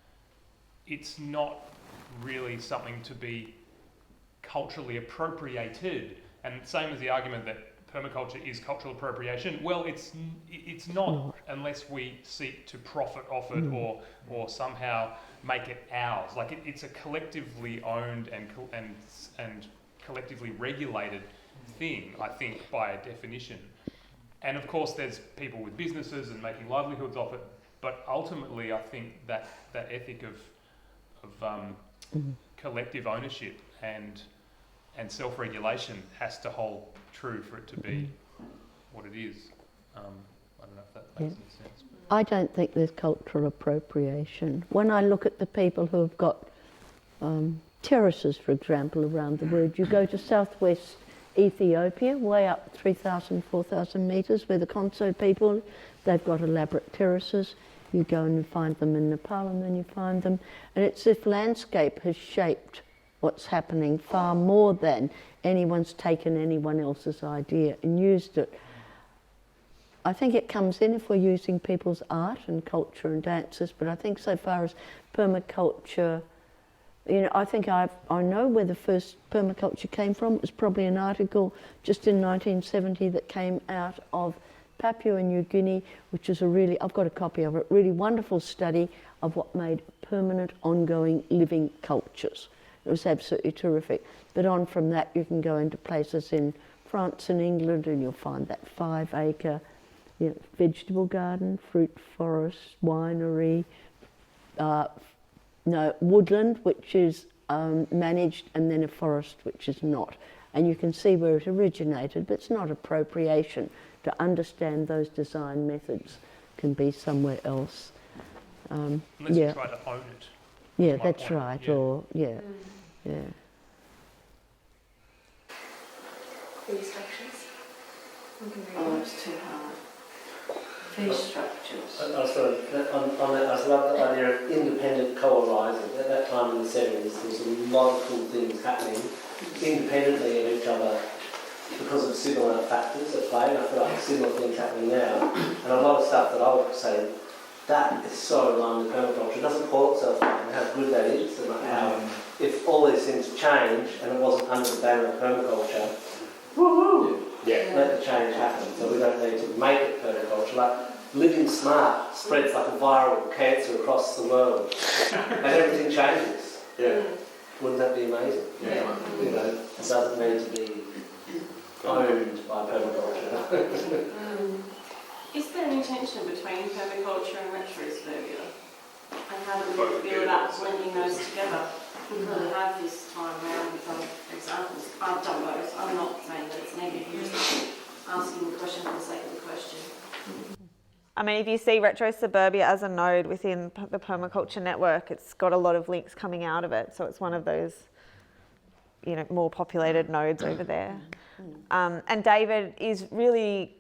it's not really something to be culturally appropriated. And same as the argument that permaculture is cultural appropriation. Well, it's not unless we seek to profit off it or somehow make it ours. Like it's a collectively owned and collectively regulated thing, I think, by definition. And of course, there's people with businesses and making livelihoods off it. But ultimately, I think that ethic of collective ownership and self-regulation has to hold true for it to be what it is. I don't know if that makes any sense. I don't think there's cultural appropriation. When I look at the people who have got terraces, for example, around the world, you go to southwest Ethiopia, way up 3,000, 4,000 metres, where the Konso people, they've got elaborate terraces. You go and you find them in Nepal, and then you find them. And it's as if landscape has shaped what's happening far more than anyone's taken anyone else's idea and used it. I think it comes in if we're using people's art and culture and dances, but I think so far as permaculture You know, I think I know where the first permaculture came from. It was probably an article just in 1970 that came out of Papua New Guinea, which is I've got a copy of it, really wonderful study of what made permanent, ongoing living cultures. It was absolutely terrific. But on from that, you can go into places in France and England, and you'll find that 5-acre, you know, vegetable garden, fruit forest, winery, woodland, which is managed, and then a forest, which is not. And you can see where it originated, but it's not appropriation. To understand those design methods can be somewhere else. Unless you try to own it. Yeah, that's right. Yeah. Or yeah. Fee structures. Oh, it's too hard. Fee structures. I love the idea of independent co-arising. At that time in the 70s, there was a lot of cool things happening independently of each other because of similar factors at play. And I feel like similar things happening now. And a lot of stuff that I would say, that is so aligned with permaculture. It doesn't call itself that, and how good that is, and how if all these things change and it wasn't under the banner of permaculture, woohoo! Yeah. Let the change happen. So we don't need to make it permaculture. Like living smart spreads like a viral cancer across the world, and everything changes. Yeah. Wouldn't that be amazing? Yeah. You know, it doesn't need to be owned by permaculture. Is there any tension between permaculture and retrosuburbia? And how do we feel about blending those together? We really have this time around with other examples. I've done both. I'm not saying that it's negative, I'm just asking the question for the sake of the question. I mean, if you see retrosuburbia as a node within the permaculture network, it's got a lot of links coming out of it. So it's one of those, you know, more populated nodes over there. And David is really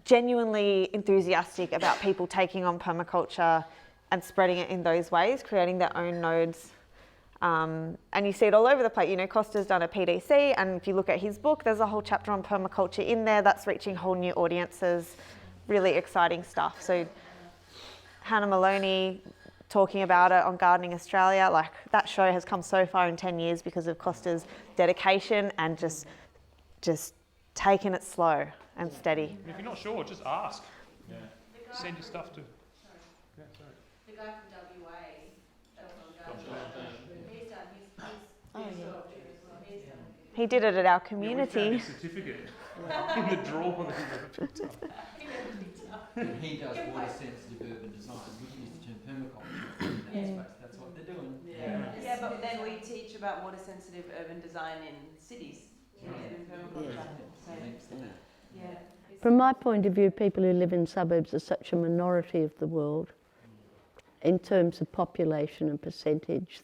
genuinely enthusiastic about people taking on permaculture and spreading it in those ways, creating their own nodes. And you see it all over the place. You know, Costa's done a PDC, and if you look at his book, there's a whole chapter on permaculture in there that's reaching whole new audiences. Really exciting stuff. So Hannah Maloney talking about it on Gardening Australia, like that show has come so far in 10 years because of Costa's dedication and just taking it slow and steady. If you're not sure, just ask. Yeah. Send your stuff to. Yeah, sorry. The guy from WA, He did it at our community. Certificate in the drawer. He does water-sensitive urban design. We can use the term permaculture. That's what they're doing. Yeah, but then we teach about water-sensitive urban design in cities. In permaculture. From my point of view, people who live in suburbs are such a minority of the world in terms of population and percentage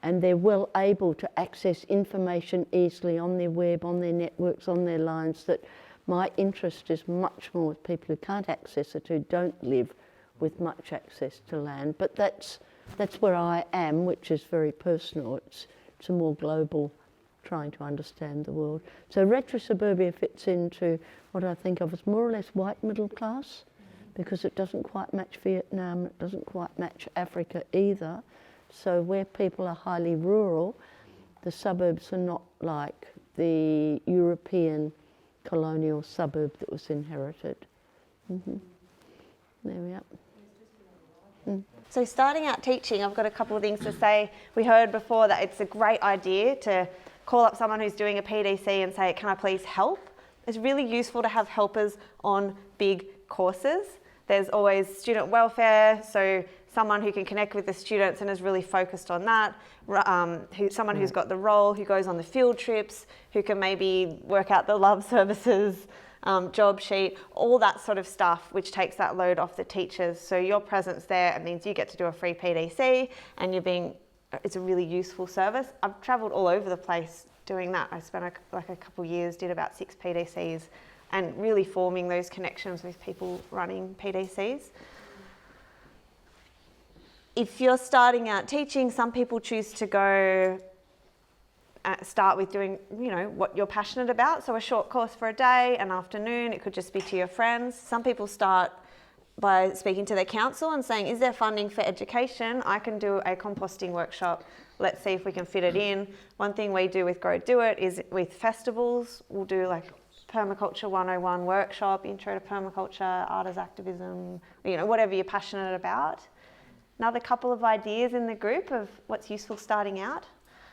and they're well able to access information easily on their web, on their networks, on their lines, that my interest is much more with people who can't access it, who don't live with much access to land. But that's where I am, which is very personal. It's a more global trying to understand the world. So retrosuburbia fits into what I think of as more or less white middle class, because it doesn't quite match Vietnam, it doesn't quite match Africa either. So where people are highly rural, the suburbs are not like the European colonial suburb that was inherited. There we are. So starting out teaching, I've got a couple of things to say. We heard before that it's a great idea to call up someone who's doing a PDC and say, can I please help? It's really useful to have helpers on big courses. There's always student welfare, so someone who can connect with the students and is really focused on that, someone who's got the role, who goes on the field trips, who can maybe work out the love services, job sheet, all that sort of stuff, which takes that load off the teachers. So your presence there, it means you get to do a free PDC and it's a really useful service. I've travelled all over the place doing that. I spent a couple of years, did about 6 PDCs, and really forming those connections with people running PDCs. If you're starting out teaching, some people choose to go start with doing, what you're passionate about. So a short course for a day, an afternoon, it could just be to your friends. Some people start by speaking to their council and saying, is there funding for education? I can do a composting workshop let's see if we can fit it in. One thing we do with Grow Do It is with festivals, we'll do like Permaculture 101 workshop, intro to permaculture, artist activism, you know, whatever you're passionate about. Another couple of ideas in the group of what's useful starting out.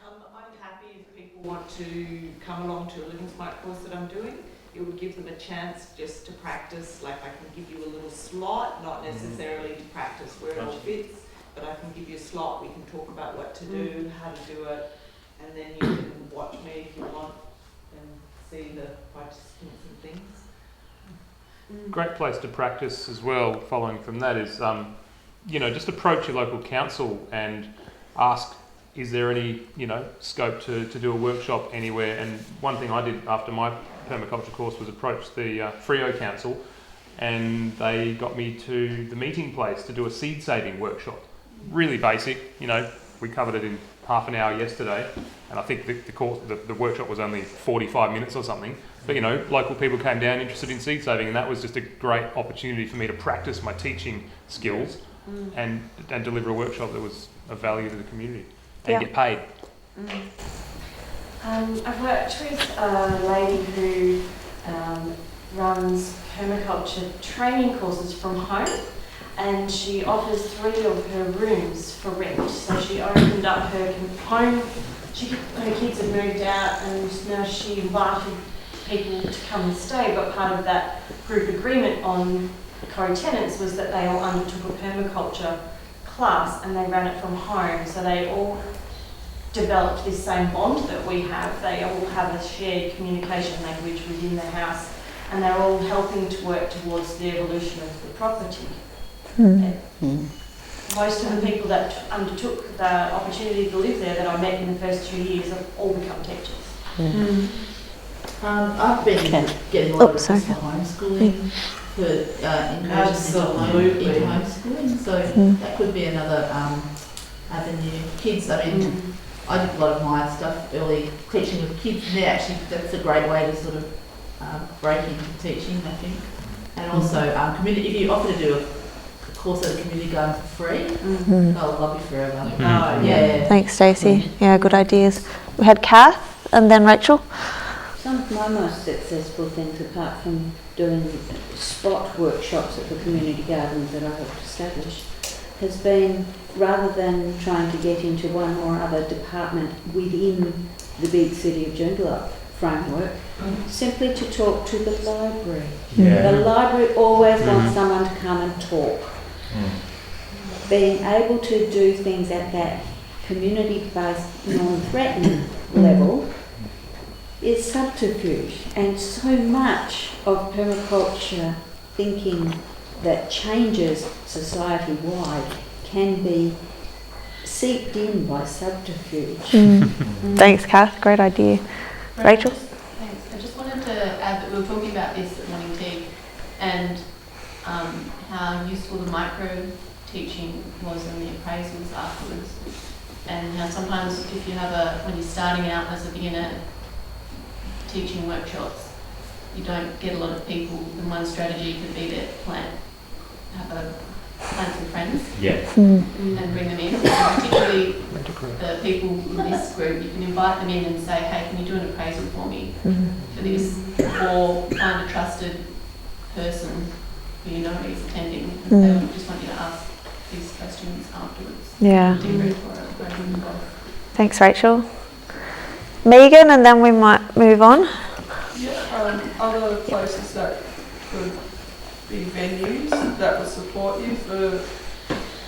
I'm happy if people want to come along to a Living Smart course that I'm doing. It would give them a chance just to practice, like I can give you a little slot, not necessarily to practice where it all fits, but I can give you a slot, we can talk about what to do, how to do it, and then you can watch me if you want and see the participants and things. Great place to practice as well, following from that, is you know, just approach your local council and ask, is there any, you know, scope to do a workshop anywhere? And one thing I did after my permaculture course was approach the Frio Council, and they got me to the meeting place to do a seed saving workshop. Really basic, you know, we covered it in half an hour yesterday, and I think the workshop was only 45 minutes or something. But, you know, local people came down interested in seed saving, and that was just a great opportunity for me to practice my teaching skills and deliver a workshop that was of value to the community and get paid. I've worked with a lady who runs permaculture training courses from home, and she offers 3 of her rooms for rent. So she opened up her home, her kids had moved out, and now she invited people to come and stay, but part of that group agreement on co-tenants was that they all undertook a permaculture class and they ran it from home, so they all developed this same bond that we have. They all have a shared communication language within the house, and they're all helping to work towards the evolution of the property. Most of the people that undertook the opportunity to live there that I met in the first 2 years have all become teachers. I've been getting a lot of this for homeschooling, for encouragement into homeschooling, so that could be another avenue. Kids, I mean, I did a lot of my stuff early teaching with kids, and that's a great way to sort of break into teaching, I think. And also, community, if you offer to do a course at a community garden for free, they'll love you forever. Yeah. Thanks, Stacey. Yeah, good ideas. We had Kath and then Rachel. Some of my most successful things, apart from doing spot workshops at the community gardens that I helped establish, has been, rather than trying to get into one or other department within the big City of Joondalup framework, simply to talk to the library. The library always wants someone to come and talk. Being able to do things at that community-based, non-threatening level is subterfuge, and so much of permaculture thinking that changes society-wide can be seeped in by subterfuge. Thanks, Kath. Great idea. Rachel? Thanks. I just wanted to add that we were talking about this at morning tea, and how useful the micro teaching was in the appraisals afterwards, and how sometimes if you have when you're starting out as a beginner teaching workshops, you don't get a lot of people, and one strategy could be to plant some friends and bring them in. And particularly the people in this group, you can invite them in and say, hey, can you do an appraisal for me for this? Or find a trusted person who you know is attending, and they just want you to ask these questions afterwards. Yeah. Or Thanks, Rachel. Megan, and then we might move on. Other places that could be venues that would support you for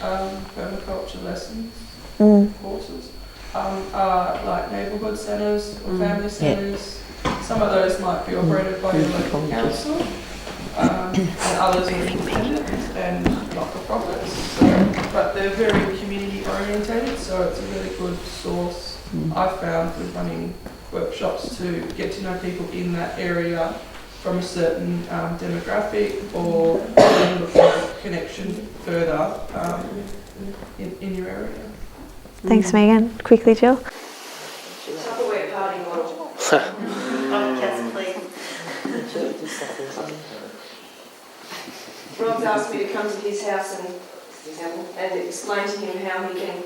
permaculture lessons, courses, are like neighbourhood centres or family centres. Some of those might be operated by your local council, and others are independent and not-for-profits. But they're very community orientated, so it's a really good source, I've found, with running workshops to get to know people in that area from a certain demographic, or look for a connection further in your area. Thanks, Megan. Quickly, Jill. Tupperware party model. Cancel, please. Rob's asked me to come to his house and explain to him how he can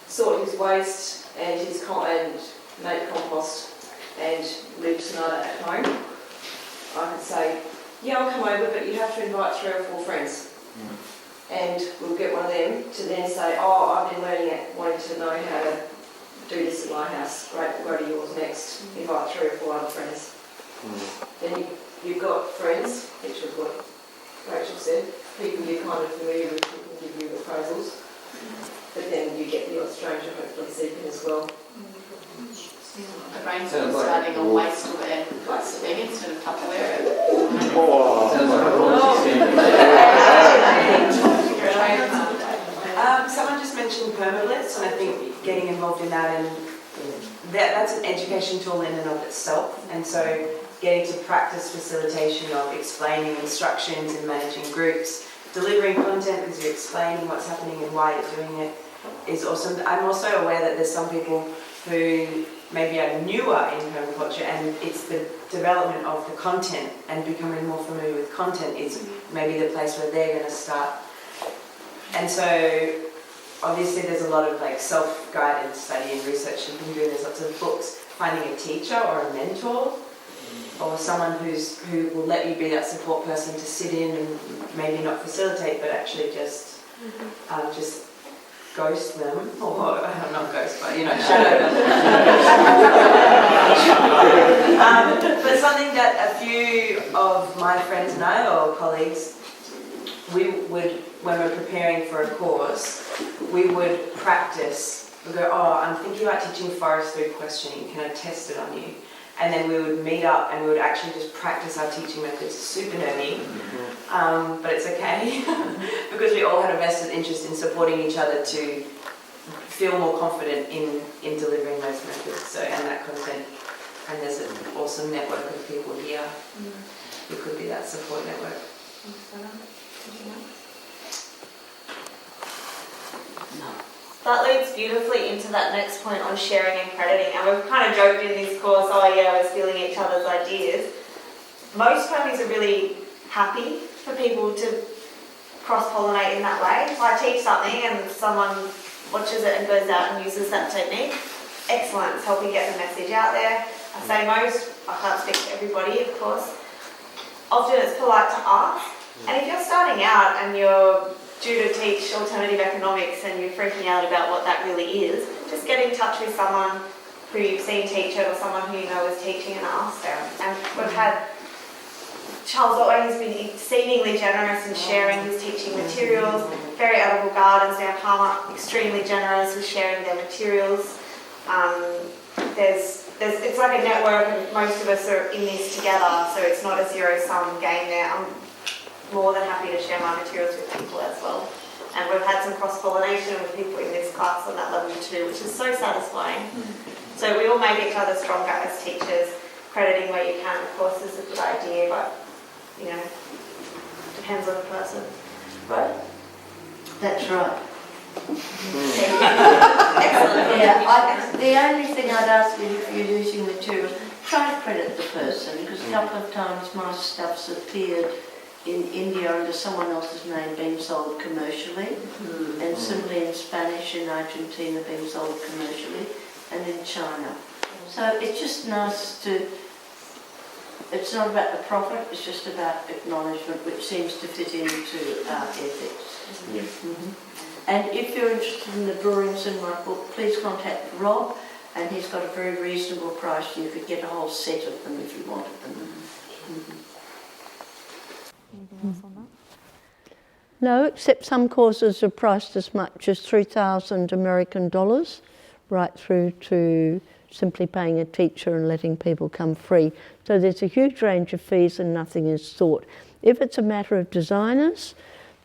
sort his waste and and made compost and lived tonight at home, I could say, yeah, I'll come over, but you have to invite 3 or 4 friends. And we'll get one of them to then say, oh, I've been wanting to know how to do this at my house. Great, we'll go to yours next. Invite 3 or 4 other friends. Then you've got friends, which is what Rachel said, people you're kind of familiar with who can give you appraisals. But then you get the odd stranger hopefully seeking as well. The brainstorm starting on wasteware, plastic instead of Tupperware. Someone just mentioned permablitz, and I think getting involved in that, and that's an education tool in and of itself. And so getting to practice facilitation of explaining instructions and managing groups, delivering content because you're explaining what's happening and why you're doing it is awesome. I'm also aware that there's some people who maybe are newer in permaculture, and it's the development of the content and becoming more familiar with content is maybe the place where they're going to start. And so obviously there's a lot of like self-guided study and research you can do. There's lots of books. Finding a teacher or a mentor or someone who will let you be that support person to sit in and maybe not facilitate but actually just ghost them, or not ghost, but shadow them. But something that a few of my friends and I, or colleagues, we would, when we're preparing for a course, we would practice. We go, oh, I'm thinking about teaching forestry questioning, can I test it on you? And then we would meet up and we would actually just practice our teaching methods. Super nerdy, but it's okay because we all had a vested interest in supporting each other to feel more confident in delivering those methods. So, and that content, and there's an awesome network of people here who could be that support network. That leads beautifully into that next point on sharing and crediting. And we've kind of joked in this course, oh yeah, we're stealing each other's ideas. Most permies are really happy for people to cross-pollinate in that way. If I teach something and someone watches it and goes out and uses that technique, excellent, it's helping get the message out there. I say most, I can't speak to everybody, of course. Often it's polite to ask. And if you're starting out and you're due to teach alternative economics and you're freaking out about what that really is, just get in touch with someone who you've seen teach it or someone who you know is teaching and ask them. And we've had Charles always been exceedingly generous in sharing his teaching materials. Very Edible Gardens down Palmer, extremely generous with sharing their materials. It's like a network and most of us are in this together, so it's not a zero-sum game there. I'm more than happy to share my materials with people as well. And we've had some cross-pollination with people in this class on that level too, which is so satisfying. So we all make each other stronger as teachers. Crediting where you can, of course, is a good idea, but, depends on the person. Right? That's right. Excellent. Yeah, the only thing I'd ask you if you're using materials, try to credit the person, because a couple of times my stuff's appeared in India under someone else's name being sold commercially, and similarly in Spanish in Argentina being sold commercially, and in China. So it's just nice to, it's not about the profit, it's just about acknowledgement, which seems to fit into our ethics. And if you're interested in the drawings in my book, please contact Rob, and he's got a very reasonable price. You could get a whole set of them if you wanted them. Anything else on that? No, except some courses are priced as much as $3,000 American dollars, right through to simply paying a teacher and letting people come free. So there's a huge range of fees and nothing is sought. If it's a matter of designers,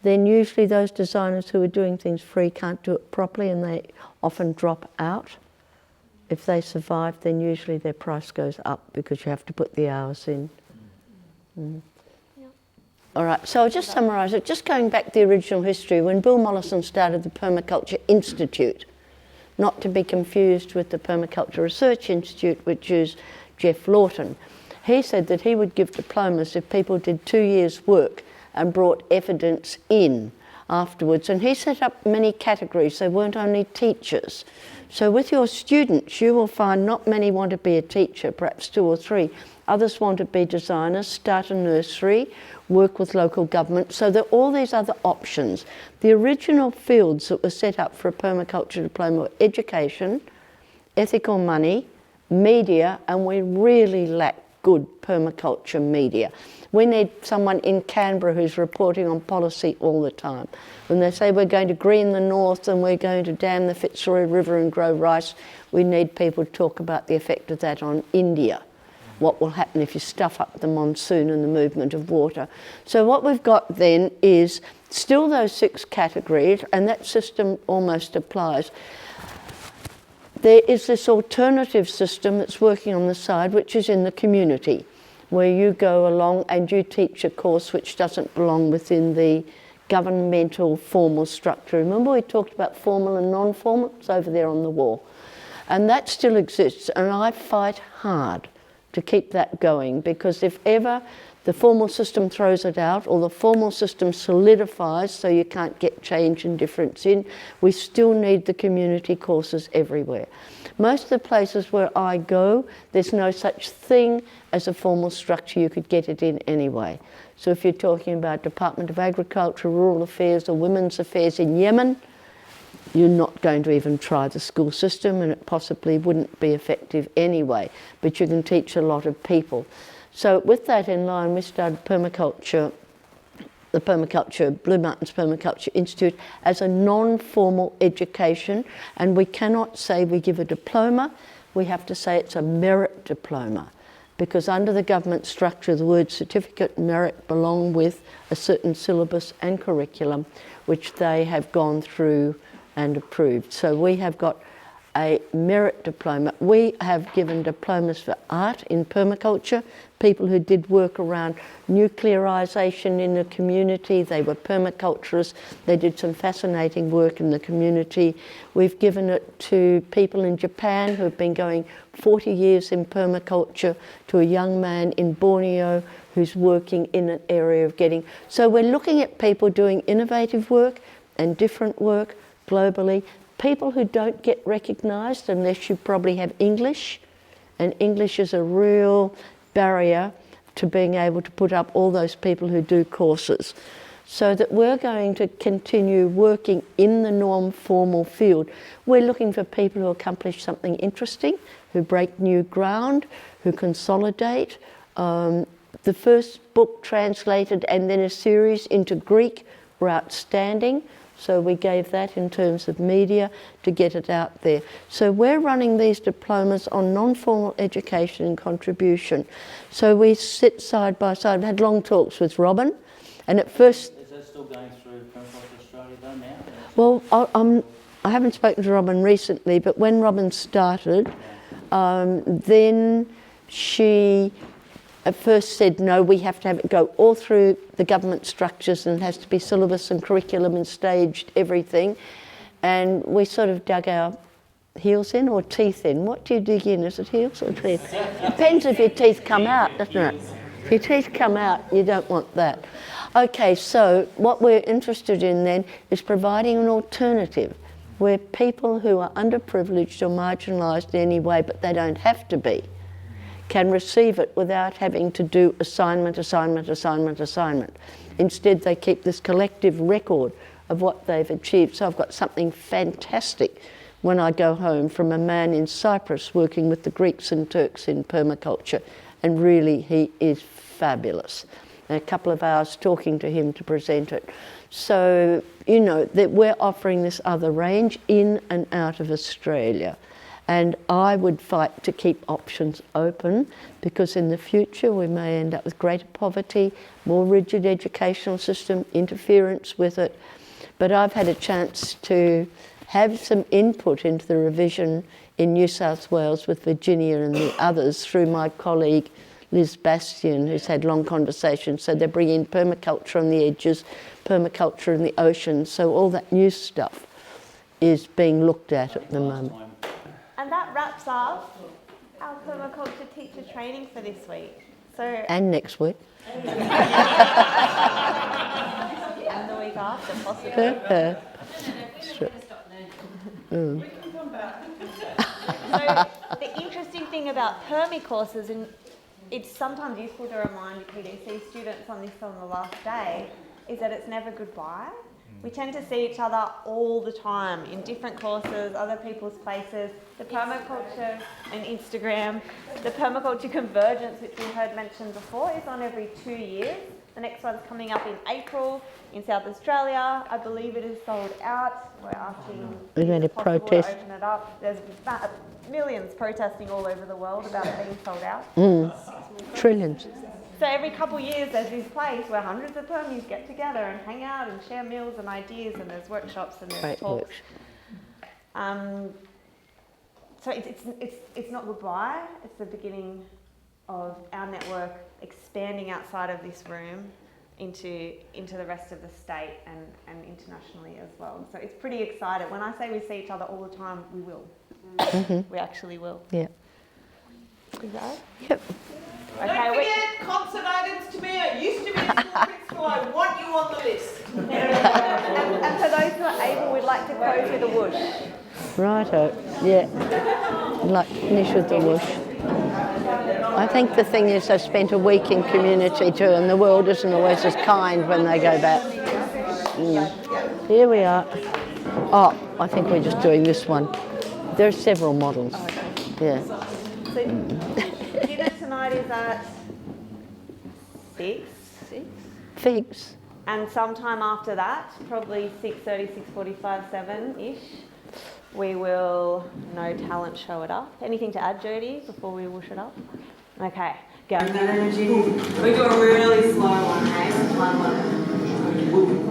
then usually those designers who are doing things free can't do it properly and they often drop out. If they survive, then usually their price goes up because you have to put the hours in. All right, so I'll just summarise it. Just going back to the original history, when Bill Mollison started the Permaculture Institute, not to be confused with the Permaculture Research Institute, which is Jeff Lawton, he said that he would give diplomas if people did 2 years' work and brought evidence in afterwards. And he set up many categories. They weren't only teachers. So with your students, you will find not many want to be a teacher, perhaps 2 or 3. Others want to be designers, start a nursery, work with local government. So there are all these other options. The original fields that were set up for a permaculture diploma were education, ethical money, media, and we really lack good permaculture media. We need someone in Canberra who's reporting on policy all the time. When they say we're going to green the north and we're going to dam the Fitzroy River and grow rice, we need people to talk about the effect of that on India. What will happen if you stuff up the monsoon and the movement of water. So what we've got then is still those 6 categories, and that system almost applies. There is this alternative system that's working on the side, which is in the community, where you go along and you teach a course which doesn't belong within the governmental formal structure. Remember we talked about formal and non-formal? It's over there on the wall. And that still exists, and I fight hard to keep that going, because if ever the formal system throws it out or the formal system solidifies so you can't get change and difference in, we still need the community courses everywhere. Most of the places where I go, there's no such thing as a formal structure. You could get it in anyway. So if you're talking about Department of Agriculture, Rural Affairs or Women's Affairs in Yemen, you're not going to even try the school system, and it possibly wouldn't be effective anyway, but you can teach a lot of people. So with that in line, we started Permaculture, the Blue Mountains Permaculture Institute, as a non-formal education, and we cannot say we give a diploma, we have to say it's a merit diploma, because under the government structure the word certificate and merit belong with a certain syllabus and curriculum which they have gone through and approved. So we have got a merit diploma. We have given diplomas for art in permaculture, people who did work around nuclearisation in the community. They were permaculturists. They did some fascinating work in the community. We've given it to people in Japan who have been going 40 years in permaculture, to a young man in Borneo who's working in an area of getting... So we're looking at people doing innovative work and different work globally, people who don't get recognised unless you probably have English, and English is a real barrier to being able to put up all those people who do courses. So that we're going to continue working in the non-formal field. We're looking for people who accomplish something interesting, who break new ground, who consolidate. The first book translated and then a series into Greek were outstanding. So we gave that in terms of media to get it out there. So we're running these diplomas on non-formal education and contribution. So we sit side by side. I've had long talks with Robin, and at first... Is that still going through Permaculture Australia though now? Well, I haven't spoken to Robin recently, but when Robin started, then she at first said, no, we have to have it go all through the government structures and it has to be syllabus and curriculum and staged everything. And we sort of dug our heels in or teeth in. What do you dig in? Is it heels or teeth? Depends if your teeth come out, doesn't it? If your teeth come out, you don't want that. Okay, so what we're interested in then is providing an alternative where people who are underprivileged or marginalised in any way, but they don't have to be, can receive it without having to do assignment. Instead, they keep this collective record of what they've achieved. So I've got something fantastic when I go home from a man in Cyprus working with the Greeks and Turks in permaculture, and really he is fabulous. And a couple of hours talking to him to present it. So, you know, that we're offering this other range in and out of Australia. And I would fight to keep options open, because in the future we may end up with greater poverty, more rigid educational system, interference with it. But I've had a chance to have some input into the revision in New South Wales with Virginia and the others through my colleague Liz Bastian, who's had long conversations. So they're bringing permaculture on the edges, permaculture in the ocean. So all that new stuff is being looked at the moment. And that wraps up our permaculture teacher training for this week. So and next week. And the week after, possibly. Sure. We can come back. thing about permacourses, and it's sometimes useful to remind your PDC students on this on the last day, is that it's never goodbye. We tend to see each other all the time in different courses, other people's places. The permaculture and Instagram, the permaculture convergence, which we heard mentioned before, is on every 2 years. The next one's coming up in April in South Australia. I believe it is sold out. We're asking if it's possible to open it up. There's millions protesting all over the world about it being sold out. Trillions. So every couple of years there's this place where hundreds of permies get together and hang out and share meals and ideas, and there's workshops and there's talks. So it's not goodbye, it's the beginning of our network expanding outside of this room into the rest of the state and internationally as well. So it's pretty exciting. When I say we see each other all the time, we will. We actually will. Yeah. Is that? Yep. Don't forget concert items to me. I used to be a school principal. I want you on the list. and for those who are able, we'd like to close with a whoosh. Righto, yeah. Like finish with the whoosh. I think the thing is I've spent a week in community too, and the world isn't always as kind when they go back. Here we are. Oh, I think we're just doing this one. There are several models. Yeah. So dinner tonight is at 6. Figs. And sometime after that, probably 6:30, 6:45, 7-ish, we will no talent show it up. Anything to add, Jodie, before we whoosh it up? Okay, go. We're doing really slow one, okay? 1, 1.